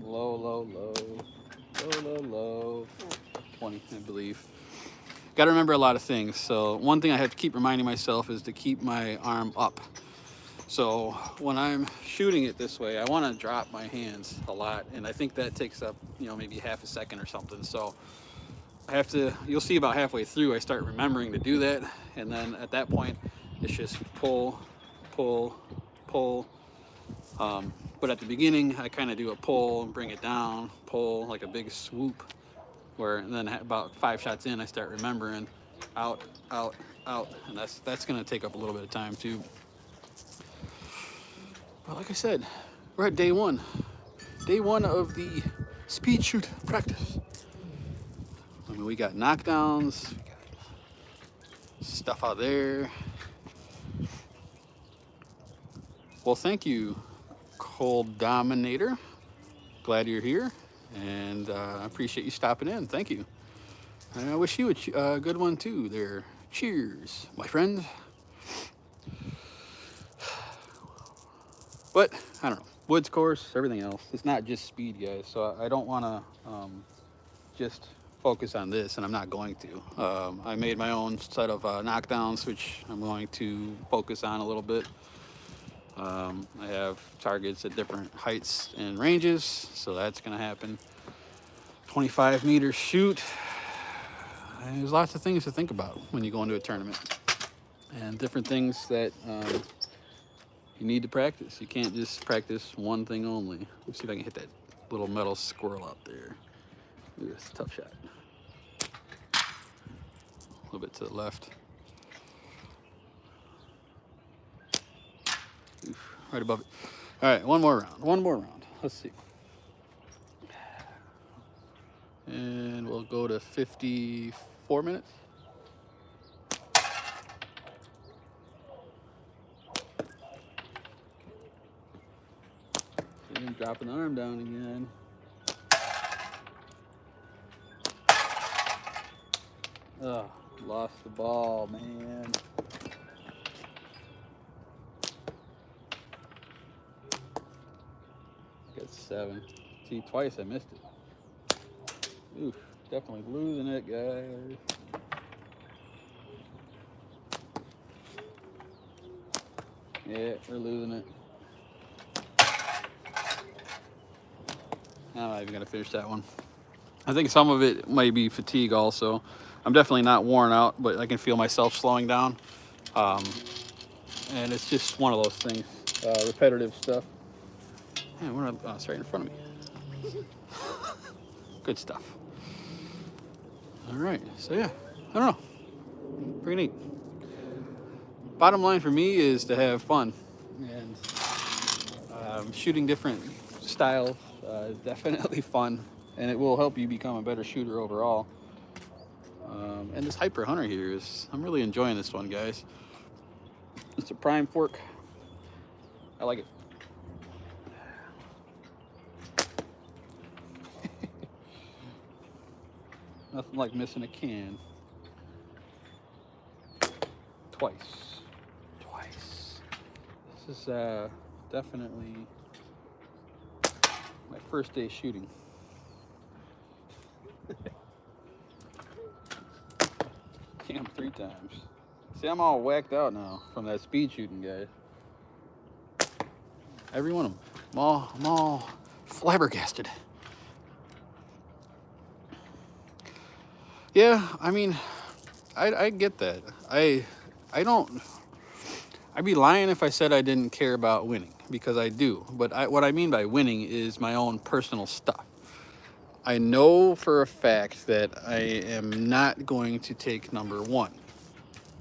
Low, low, low. Low, low, low. 20, I believe. Gotta remember a lot of things. So one thing I have to keep reminding myself is to keep my arm up. So when I'm shooting it this way, I want to drop my hands a lot, and I think that takes up, maybe half a second or something. So I have to, you'll see about halfway through, I start remembering to do that, and then at that point, it's just pull, pull, pull. But at the beginning, I kind of do a pull and bring it down, pull like a big swoop, and then about 5 shots in, I start remembering out, out, out, and that's going to take up a little bit of time too. But like I said, we're at day one of the speed shoot practice. I mean, we got knockdowns, we got stuff out there. Well, thank you, Cold Dominator. Glad you're here, and I appreciate you stopping in. Thank you. And I wish you a good one too there. Cheers, my friend. But I don't know, woods course, everything else. It's not just speed, guys. So I don't want to just focus on this, and I'm not going to. I made my own set of knockdowns, which I'm going to focus on a little bit. I have targets at different heights and ranges, so that's going to happen. 25-meter shoot. And there's lots of things to think about when you go into a tournament, and different things that you need to practice. You can't just practice one thing only. Let's see if I can hit that little metal squirrel out there. Ooh, that's a tough shot. A little bit to the left. Oof, right above it. All right, one more round. Let's see. And we'll go to 54 minutes. And dropping the arm down again. Oh, lost the ball, man. Got 7. See, twice I missed it. Oof, definitely losing it, guys. Yeah, we're losing it. I'm not even gonna finish that one. I think some of it might be fatigue also. I'm definitely not worn out, but I can feel myself slowing down. And it's just one of those things, repetitive stuff. Man, it's right in front of me. Good stuff. All right, so yeah, I don't know, pretty neat. Bottom line for me is to have fun, and shooting different styles is definitely fun, and it will help you become a better shooter overall. And this Hyper Hunter here I'm really enjoying this one, guys. It's a prime fork. I like it. Nothing like missing a can. Twice. This is definitely my first day shooting. Damn, 3 times. See, I'm all whacked out now from that speed shooting, guys. Every one of them. I'm all flabbergasted. Yeah, I mean, I get that. I don't. I'd be lying if I said I didn't care about winning, because I do. But what I mean by winning is my own personal stuff. I know for a fact that I am not going to take number one,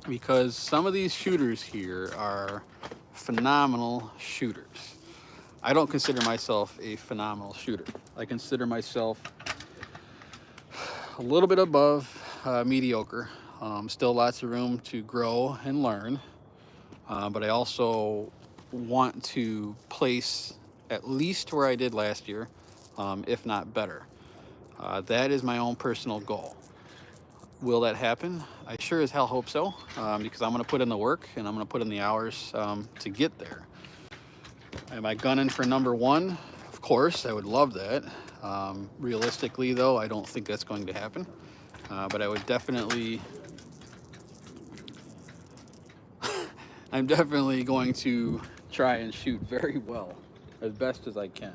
because some of these shooters here are phenomenal shooters. I don't consider myself a phenomenal shooter. I consider myself a little bit above mediocre. Still lots of room to grow and learn, but I also want to place at least where I did last year, if not better. That is my own personal goal. Will that happen? I sure as hell hope so, because I'm going to put in the work and I'm going to put in the hours to get there. Am I gunning for number one? Of course, I would love that. Realistically, though, I don't think that's going to happen. But I would definitely, I'm definitely going to try and shoot very well, as best as I can.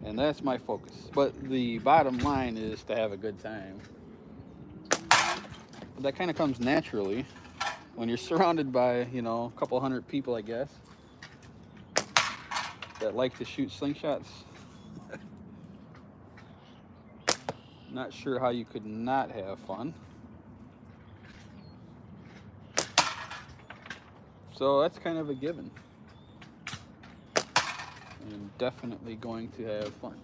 And that's my focus. But the bottom line is to have a good time. But that kind of comes naturally when you're surrounded by, you know, a couple hundred people, I guess, that like to shoot slingshots. Not sure how you could not have fun. So that's kind of a given. I'm definitely going to have fun.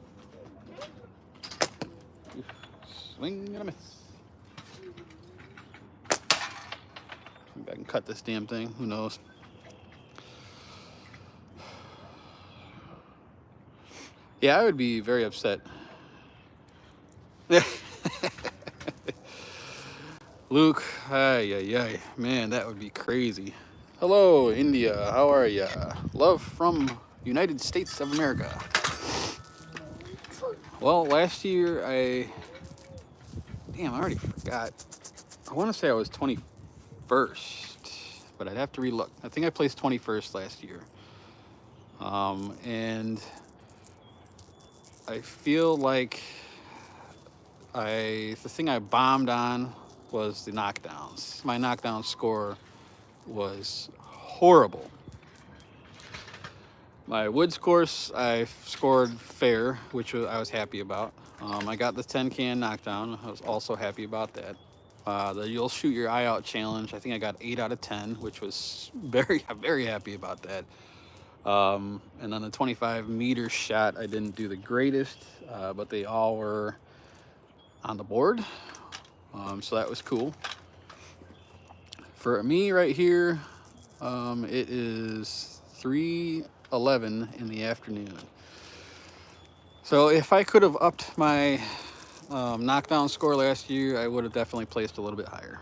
Swing and a miss. Maybe I can cut this damn thing. Who knows? Yeah, I would be very upset. Luke, ay, man, that would be crazy. Hello, India. How are ya? Love from United States of America. Well, last year damn, I already forgot. I want to say I was 21st, but I'd have to relook. I think I placed 21st last year. And I feel like the thing I bombed on was the knockdowns. My knockdown score was horrible. My woods course, I scored fair, which I was happy about. I got the 10 can knockdown. I was also happy about that. The You'll Shoot Your Eye Out challenge, I think I got 8 out of 10, which was very happy about that. And then the 25-meter shot, I didn't do the greatest, but they all were on the board. So that was cool. For me right here, it is 3:11 in the afternoon. So if I could have upped my knockdown score last year, I would have definitely placed a little bit higher.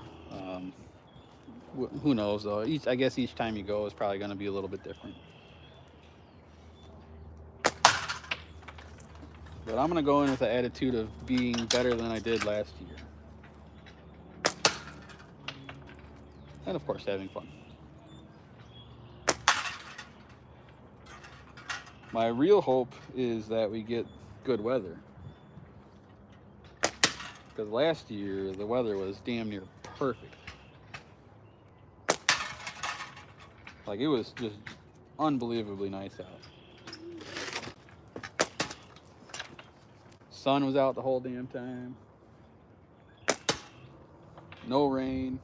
Who knows though? I guess each time you go is probably going to be a little bit different. But I'm going to go in with the attitude of being better than I did last year. And of course, having fun. My real hope is that we get good weather. Because last year, the weather was damn near perfect. Like, it was just unbelievably nice out. Sun was out the whole damn time. No rain.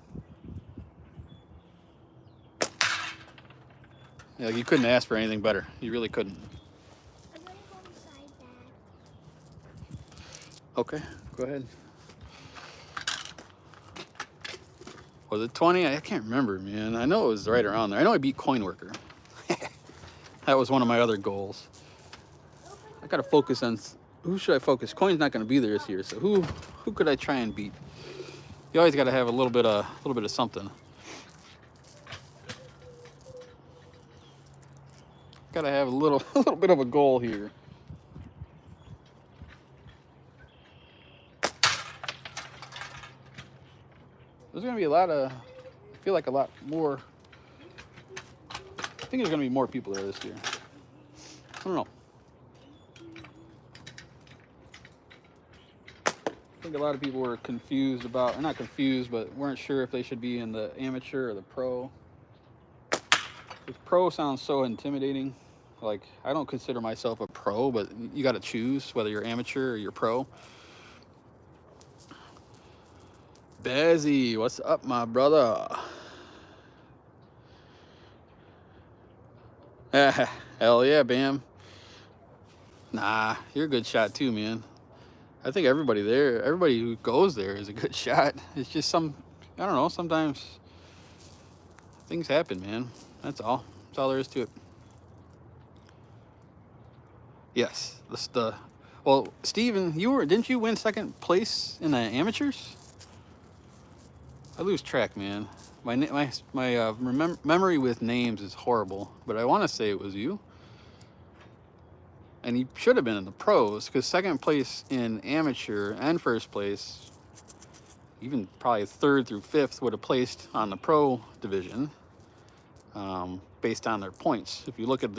Yeah, you couldn't ask for anything better. You really couldn't. I'm gonna go inside, Dad. Okay, go ahead. Was it 20? I can't remember, man. I know it was right around there. I know I beat Coin Worker. That was one of my other goals. I gotta focus on who should I focus. Coin's not gonna be there this year, so who could I try and beat? You always gotta have a little bit of something. Gotta have a little bit of a goal here. There's gonna be a lot of, I feel like a lot more. I think there's gonna be more people there this year. I don't know. think a lot of people were confused about, or not confused, but weren't sure if they should be in the amateur or the pro. The pro sounds so intimidating. Like, I don't consider myself a pro, but you got to choose whether you're amateur or you're pro. Bazzy, what's up, my brother? Hell yeah, Bam. Nah, you're a good shot too, man. I think everybody there, everybody who goes there is a good shot. It's just I don't know, sometimes things happen, man. That's all. That's all there is to it. Yes, well, Steven, didn't you win second place in the amateurs? I lose track, man. My memory with names is horrible, but I want to say it was you. And he should have been in the pros, because second place in amateur and first place, even probably third through fifth, would have placed on the pro division based on their points. If you look at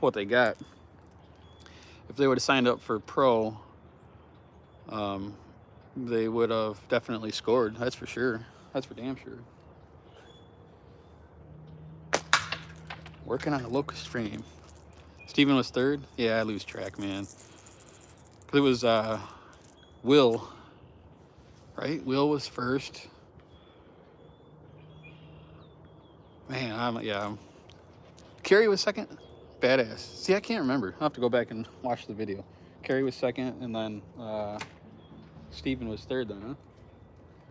what they got, if they would have signed up for pro, they would have definitely scored. That's for sure. That's for damn sure. Working on a locust frame. Steven was third? Yeah, I lose track, man. It was Will, right? Will was first. Man, Kerry was second? Badass. See, I can't remember. I'll have to go back and watch the video. Kerry was second, and then Steven was third then, huh?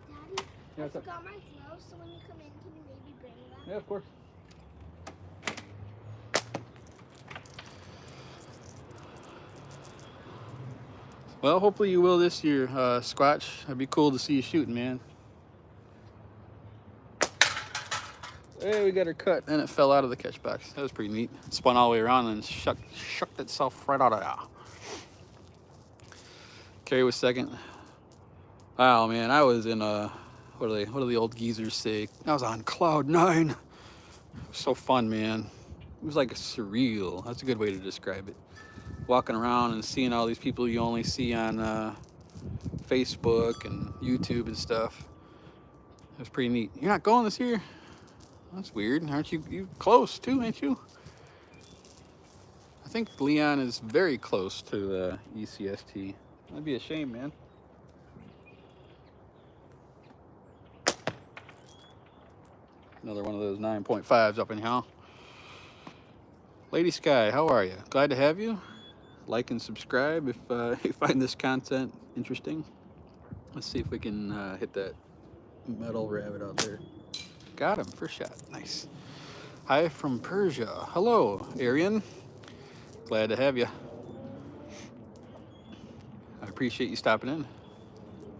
Daddy, Yeah, I what's up? forgot my gloves, so when you come in, can you maybe bring them? Yeah, of course. Well, hopefully you will this year, Squatch. It'd be cool to see you shooting, man. Hey, we got her cut, and it fell out of the catch box. That was pretty neat. It spun all the way around and shucked itself right out of there. Kerry was second. Wow, man, I was in what do the old geezers say? I was on cloud 9. It was so fun, man. It was like surreal. That's a good way to describe it. Walking around and seeing all these people you only see on Facebook and YouTube and stuff. It was pretty neat. You're not going this year? That's weird. Aren't you close too, ain't you? I think Leon is very close to the ECST. That'd be a shame, man. Another one of those 9.5s up in here. Lady Sky, how are you? Glad to have you. Like and subscribe if you find this content interesting. Let's see if we can hit that metal rabbit out there. Got him, first shot, nice. Hi from Persia. Hello, Arian. Glad to have you. I appreciate you stopping in.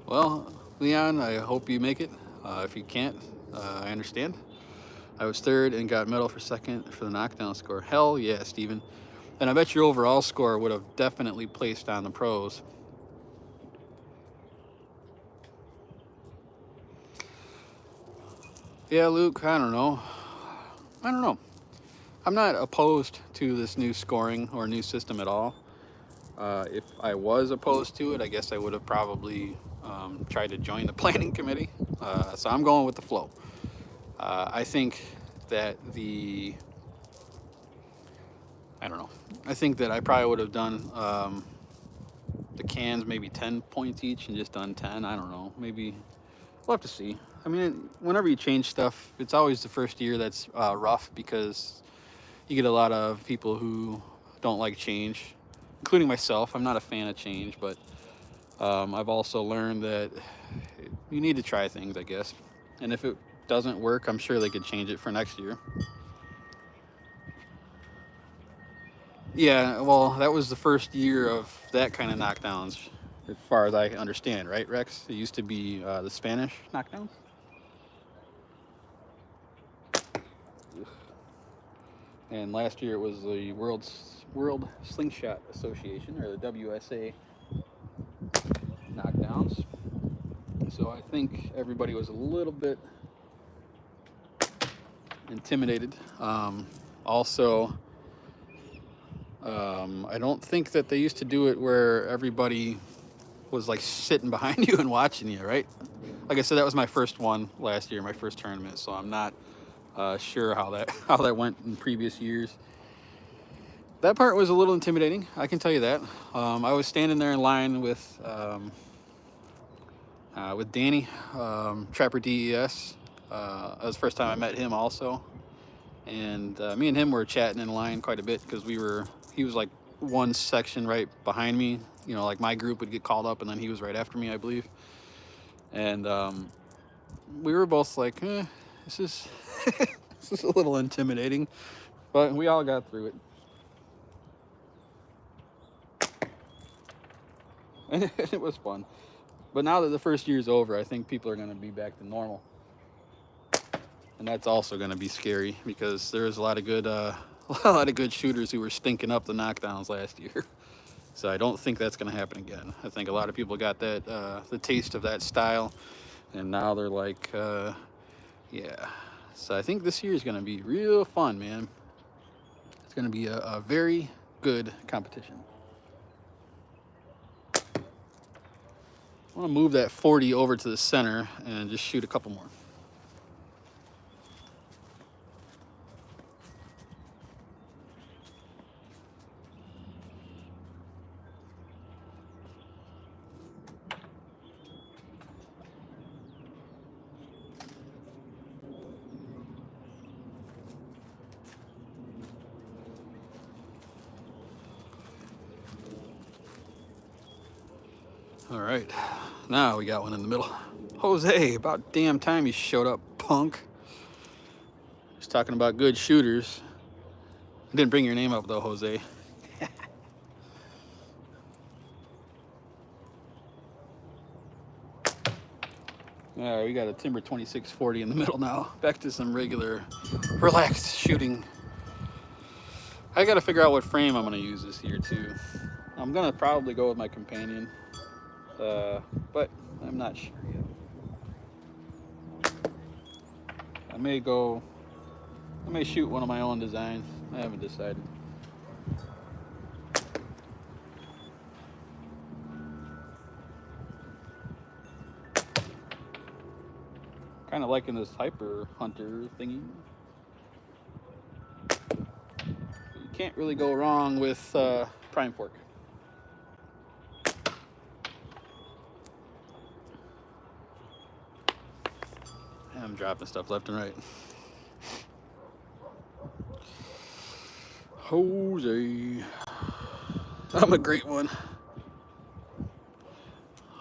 Well, Leon, I hope you make it. If you can't, I understand. I was third and got medal for second for the knockdown score. Hell yeah, Steven. And I bet your overall score would have definitely placed on the pros. Yeah, Luke, I don't know. I'm not opposed to this new scoring or new system at all. If I was opposed to it, I guess I would have probably tried to join the planning committee. So I'm going with the flow. I think that I think that I probably would have done the cans maybe 10 points each and just done 10. I don't know. Maybe we'll have to see. I mean, whenever you change stuff, it's always the first year that's rough because you get a lot of people who don't like change, including myself. I'm not a fan of change, but I've also learned that you need to try things, I guess. And if it doesn't work, I'm sure they could change it for next year. Yeah, well, that was the first year of that kind of knockdowns, as far as I understand, right, Rex? It used to be the Spanish knockdowns. And last year it was the World Slingshot Association, or the WSA knockdowns. So I think everybody was a little bit intimidated. Also, I don't think that they used to do it where everybody was like sitting behind you and watching you, right? Like I said, that was my first one last year, my first tournament, so I'm not sure how that how that went in previous years. That part was a little intimidating, I can tell you that. I was standing there in line with Danny, Trapper DES. That was the first time I met him also, and me and him were chatting in line quite a bit because he was like one section right behind me. You know, like my group would get called up, and then he was right after me, I believe. And we were both like, this is this is a little intimidating, but we all got through it. And it was fun. But now that the first year's over, I think people are going to be back to normal. And that's also going to be scary because there was a lot of good shooters who were stinking up the knockdowns last year. So I don't think that's going to happen again. I think a lot of people got that the taste of that style, and now they're like, yeah. So I think this year is going to be real fun, man. It's going to be a very good competition. I want to move that 40 over to the center and just shoot a couple more. All right, now we got one in the middle. Jose, about damn time you showed up, punk. Just talking about good shooters. I didn't bring your name up though, Jose. All right, we got a Timber 2640 in the middle now. Back to some regular, relaxed shooting. I gotta figure out what frame I'm gonna use this year too. I'm gonna probably go with my companion, but I'm not sure yet. I may shoot one of my own designs. I haven't decided. Kind of liking this Hyper Hunter thingy. You can't really go wrong with Prime Fork. I'm dropping stuff left and right. Jose. I'm a great one.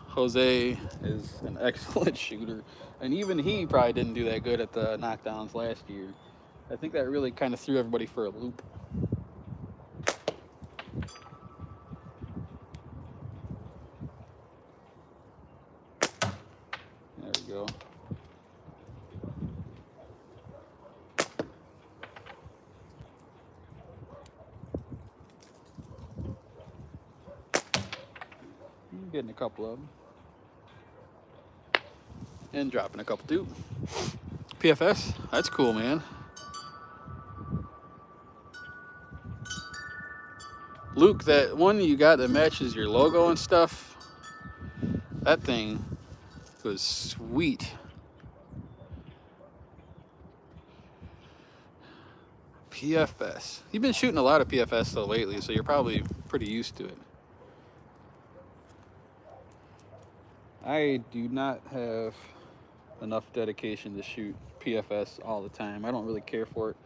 Jose is an excellent shooter, and even he probably didn't do that good at the knockdowns last year. I think that really kind of threw everybody for a loop. There we go. Getting a couple of them. And dropping a couple too. PFS, that's cool, man. Luke, that one you got that matches your logo and stuff, that thing was sweet. PFS. You've been shooting a lot of PFS though lately, so you're probably pretty used to it. I do not have enough dedication to shoot PFS all the time. I don't really care for it.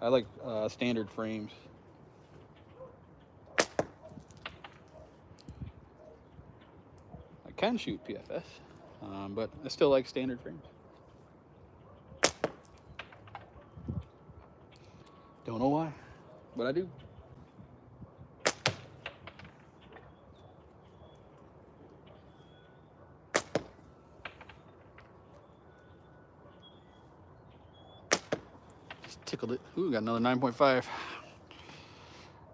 I like standard frames. I can shoot PFS, but I still like standard frames. Don't know why, but I do. Tickled it. Ooh, got another 9.5.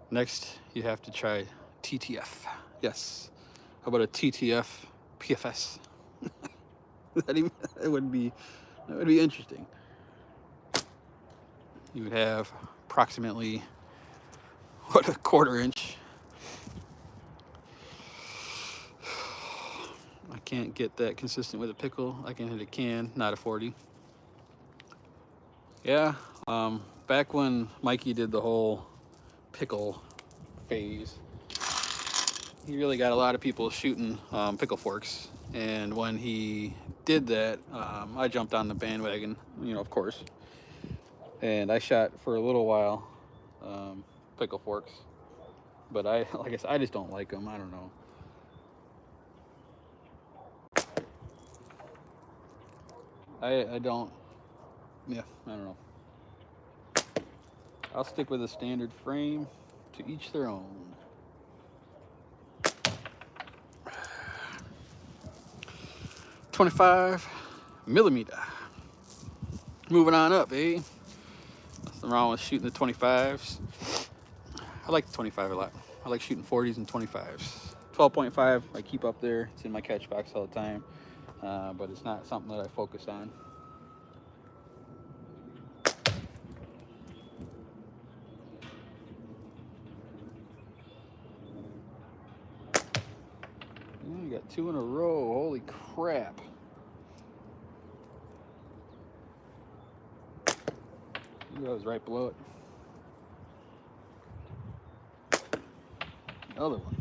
Next, you have to try TTF. Yes. How about a TTF PFS? That would be interesting. You would have approximately what, a 1/4 inch. can't get that consistent with a pickle. I can hit a can, not a 40. Yeah, back when Mikey did the whole pickle phase, he really got a lot of people shooting pickle forks. And when he did that, I jumped on the bandwagon, you know, of course. And I shot for a little while pickle forks. But like I said, I just don't like them. I don't know. I don't, yeah, I don't know. I'll stick with a standard frame. To each their own. .25mm. Moving on up, eh? Nothing wrong with shooting the 25s. I like the 25 a lot. I like shooting 40s and 25s. 12.5 I keep up there. It's in my catch box all the time. But it's not something that I focus on. You got 2 in a row. Holy crap. Ooh, that was right below it. Another one.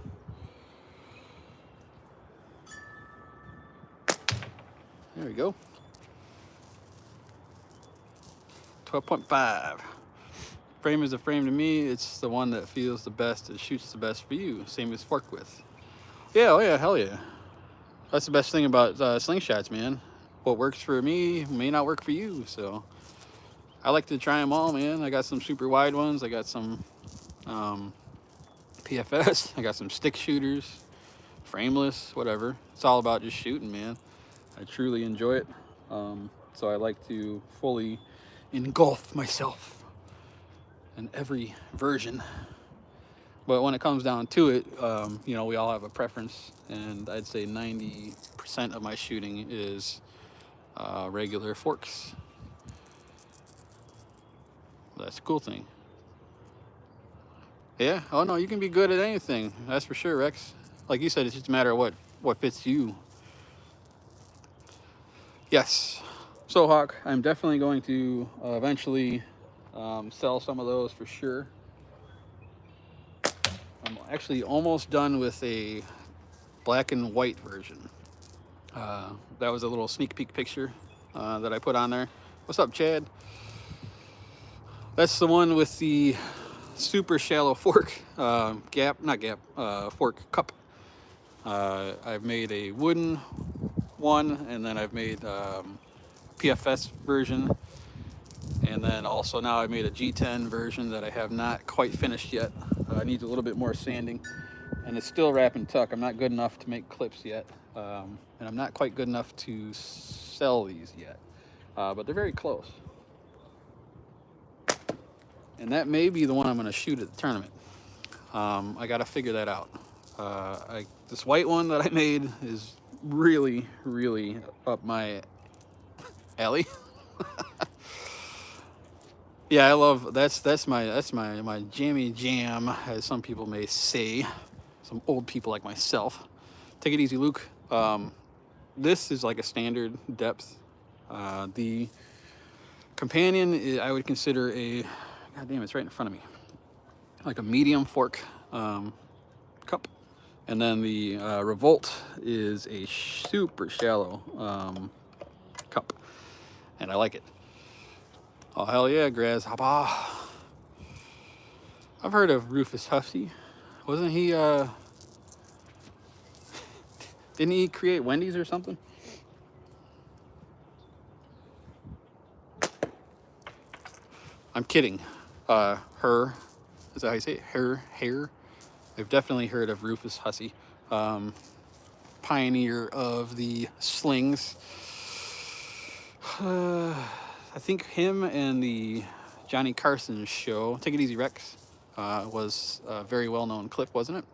There we go. 12.5. Frame is a frame to me. It's the one that feels the best. It shoots the best for you. Same as fork width. Yeah, oh yeah, hell yeah. That's the best thing about slingshots, man. What works for me may not work for you, so I like to try them all, man. I got some super wide ones. I got some PFS. I got some stick shooters, frameless, whatever. It's all about just shooting, man. I truly enjoy it. So I like to fully engulf myself in every version. But when it comes down to it, you know, we all have a preference, and I'd say 90% of my shooting is regular forks. That's a cool thing. Yeah, oh no, you can be good at anything, that's for sure, Rex. Like you said, it's just a matter of what fits you. Yes, so Hawk, I'm definitely going to eventually sell some of those for sure. I'm actually almost done with a black and white version. That was a little sneak peek picture that I put on there. What's up, Chad? That's the one with the super shallow fork fork cup. I've made a wooden one, and then I've made PFS version, and then also now I made a G10 version that I have not quite finished yet. It needs a little bit more sanding, and it's still wrap and tuck. I'm not good enough to make clips yet, and I'm not quite good enough to sell these yet, but they're very close. And that may be the one I'm going to shoot at the tournament. I got to figure that out. This white one that I made is really, really up my alley. Yeah, I love that's my jammy jam, as some people may say, some old people like myself. Take it easy, Luke. This is like a standard depth. The companion I would consider a, god damn, it's right in front of me, like a medium fork cup, and then the Revolt is a super shallow cup, and I like it. Oh hell yeah, Grasshopper. I've heard of Rufus Hussey. Wasn't he didn't he create Wendy's or something? I'm kidding. Her, is that how you say it? Her. I've definitely heard of Rufus Hussey, pioneer of the slings. I think him and the Johnny Carson show, Take It Easy Rex, was a very well-known clip, wasn't it?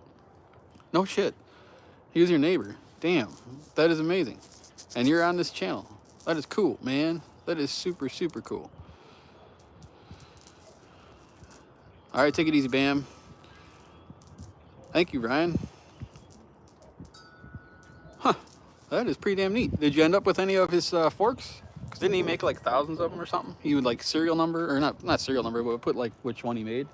No shit. He was your neighbor. Damn, that is amazing. And you're on this channel. That is cool, man. That is super, super cool. All right, take it easy, Bam. Thank you, Ryan. Huh, That is pretty damn neat. Did you end up with any of his forks? 'Cause didn't he make like thousands of them or something? He would like serial number, or not serial number, but would put like which one he made.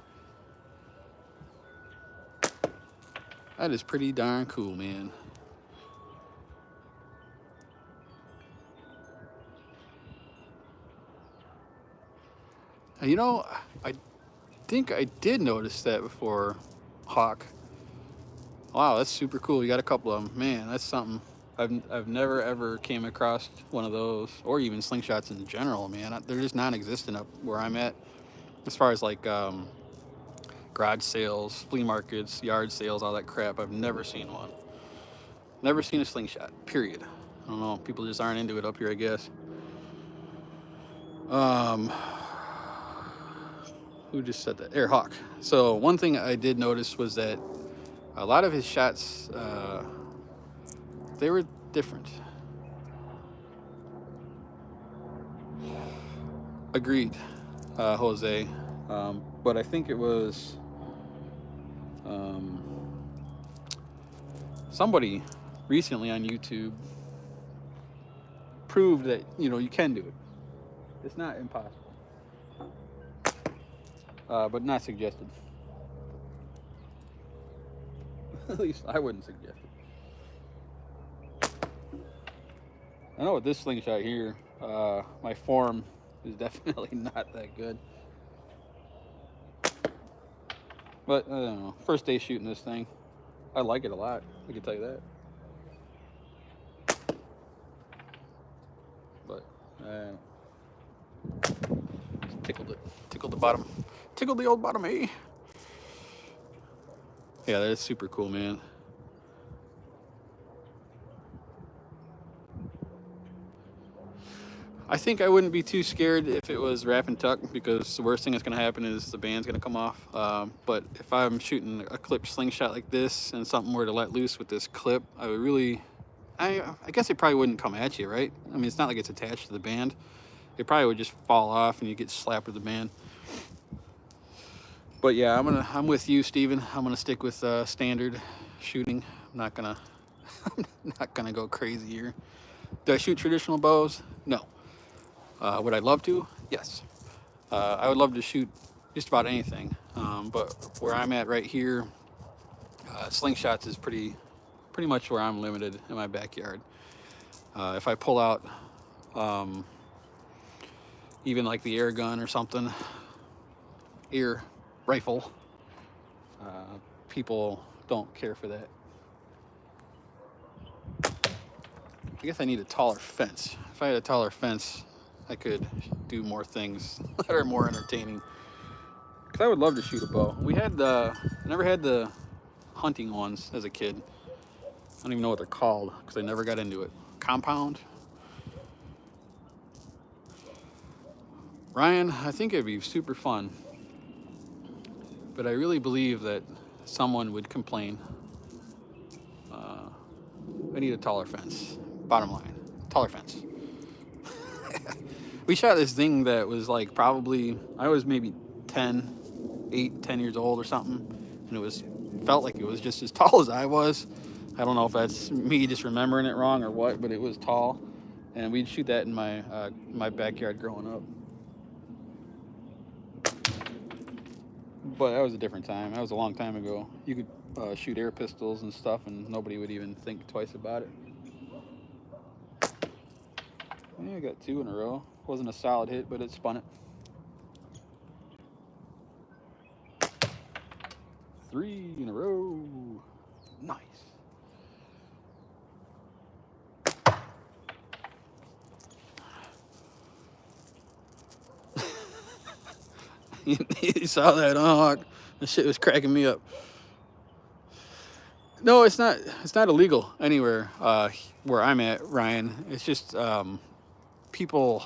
That is pretty darn cool, man. And you know, I think I did notice that before, Hawk. Wow, that's super cool. You got a couple of them. Man, that's something. I've never ever came across one of those, or even slingshots in general, man. They're just non-existent up where I'm at, as far as like garage sales, flea markets, yard sales, all that crap. I've never seen one. Never seen a slingshot. Period. I don't know. People just aren't into it up here, I guess. Who just said that? Air Hawk. So one thing I did notice was that a lot of his shots, they were different. Agreed, Jose. But I think it was somebody recently on YouTube proved that, you know, you can do it. It's not impossible, but not suggested. At least I wouldn't suggest it. I know with this slingshot here, my form is definitely not that good. But I don't know. First day shooting this thing, I like it a lot. I can tell you that. But just tickled it. Tickled the bottom. Tickled the old bottom, eh? Yeah, that is super cool, man. I think I wouldn't be too scared if it was wrap and tuck, because the worst thing that's going to happen is the band's going to come off. But if I'm shooting a clipped slingshot like this and something were to let loose with this clip, I would really, I guess it probably wouldn't come at you, right? I mean, it's not like it's attached to the band. It probably would just fall off and you get slapped with the band. But yeah, I'm with you, Steven. I'm gonna stick with standard shooting. I'm not gonna go crazy here. Do I shoot traditional bows? No. Would I love to? Yes. I would love to shoot just about anything. But where I'm at right here, slingshots is pretty much where I'm limited in my backyard. If I pull out even like the air gun or something, air rifle, people don't care for that. I guess I need a taller fence. If I had a taller fence, I could do more things that are more entertaining. Because I would love to shoot a bow. We had never had the hunting ones as a kid. I don't even know what they're called because I never got into it. Compound. Ryan, I think it'd be super fun. But I really believe that someone would complain. I need a taller fence. Bottom line, taller fence. We shot this thing that was like probably, I was maybe 10 years old or something. And felt like it was just as tall as I was. I don't know if that's me just remembering it wrong or what, but it was tall. And we'd shoot that in my backyard growing up. But that was a different time. That was a long time ago. You could shoot air pistols and stuff and nobody would even think twice about it. Yeah, I got 2 in a row. Wasn't a solid hit, but it spun it. 3 in a row. Nice. You saw that, Hawk? That shit was cracking me up. No, it's not. It's not illegal anywhere where I'm at, Ryan. It's just people.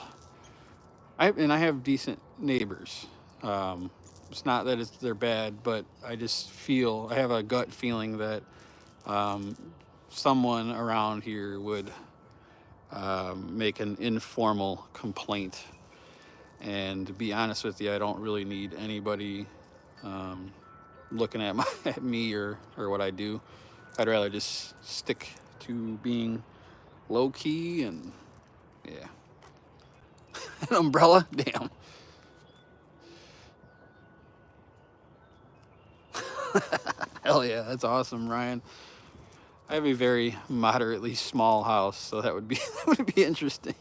I have decent neighbors. It's not that they're bad, but I just feel, I have a gut feeling that someone around here would make an informal complaint. And to be honest with you, I don't really need anybody looking at me or what I do. I'd rather just stick to being low key, and yeah. An umbrella? Damn. Hell yeah, that's awesome, Ryan. I have a very moderately small house, so that would be that would be interesting.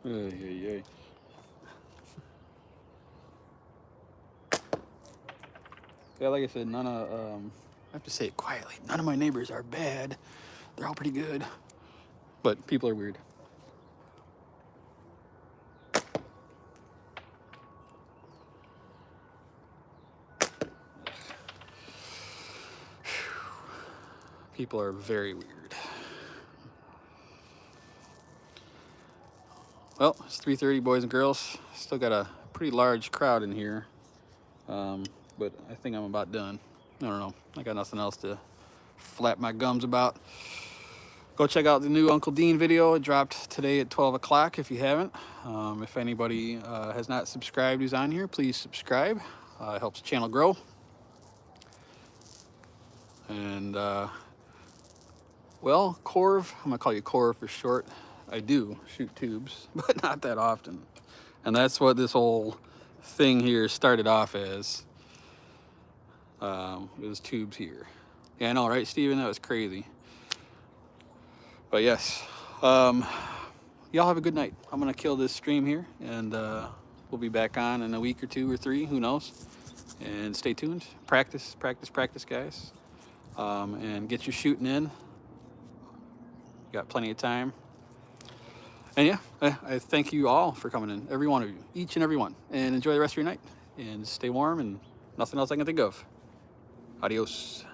Ay, ay, ay. Yeah, like I said, none of I have to say it quietly. None of my neighbors are bad. They're all pretty good, but people are weird. People are very weird. Well, it's 3:30, boys and girls. Still got a pretty large crowd in here, but I think I'm about done. I don't know. I got nothing else to flap my gums about. Go check out the new Uncle Dean video. It dropped today at 12 o'clock if you haven't. If anybody has not subscribed who's on here, please subscribe. It helps the channel grow. And, well, Corv, I'm going to call you Corv for short. I do shoot tubes, but not that often. And that's what this whole thing here started off as. It was tubes here. Yeah, I know, right, Steven? That was crazy. But yes, y'all have a good night. I'm gonna kill this stream here, and we'll be back on in a week or 2 or 3, who knows. And stay tuned. Practice, practice, practice, guys. And get your shooting in. Got plenty of time. And yeah, I thank you all for coming in, every one of you, each and every one. And enjoy the rest of your night. And stay warm, and nothing else I can think of. Adios.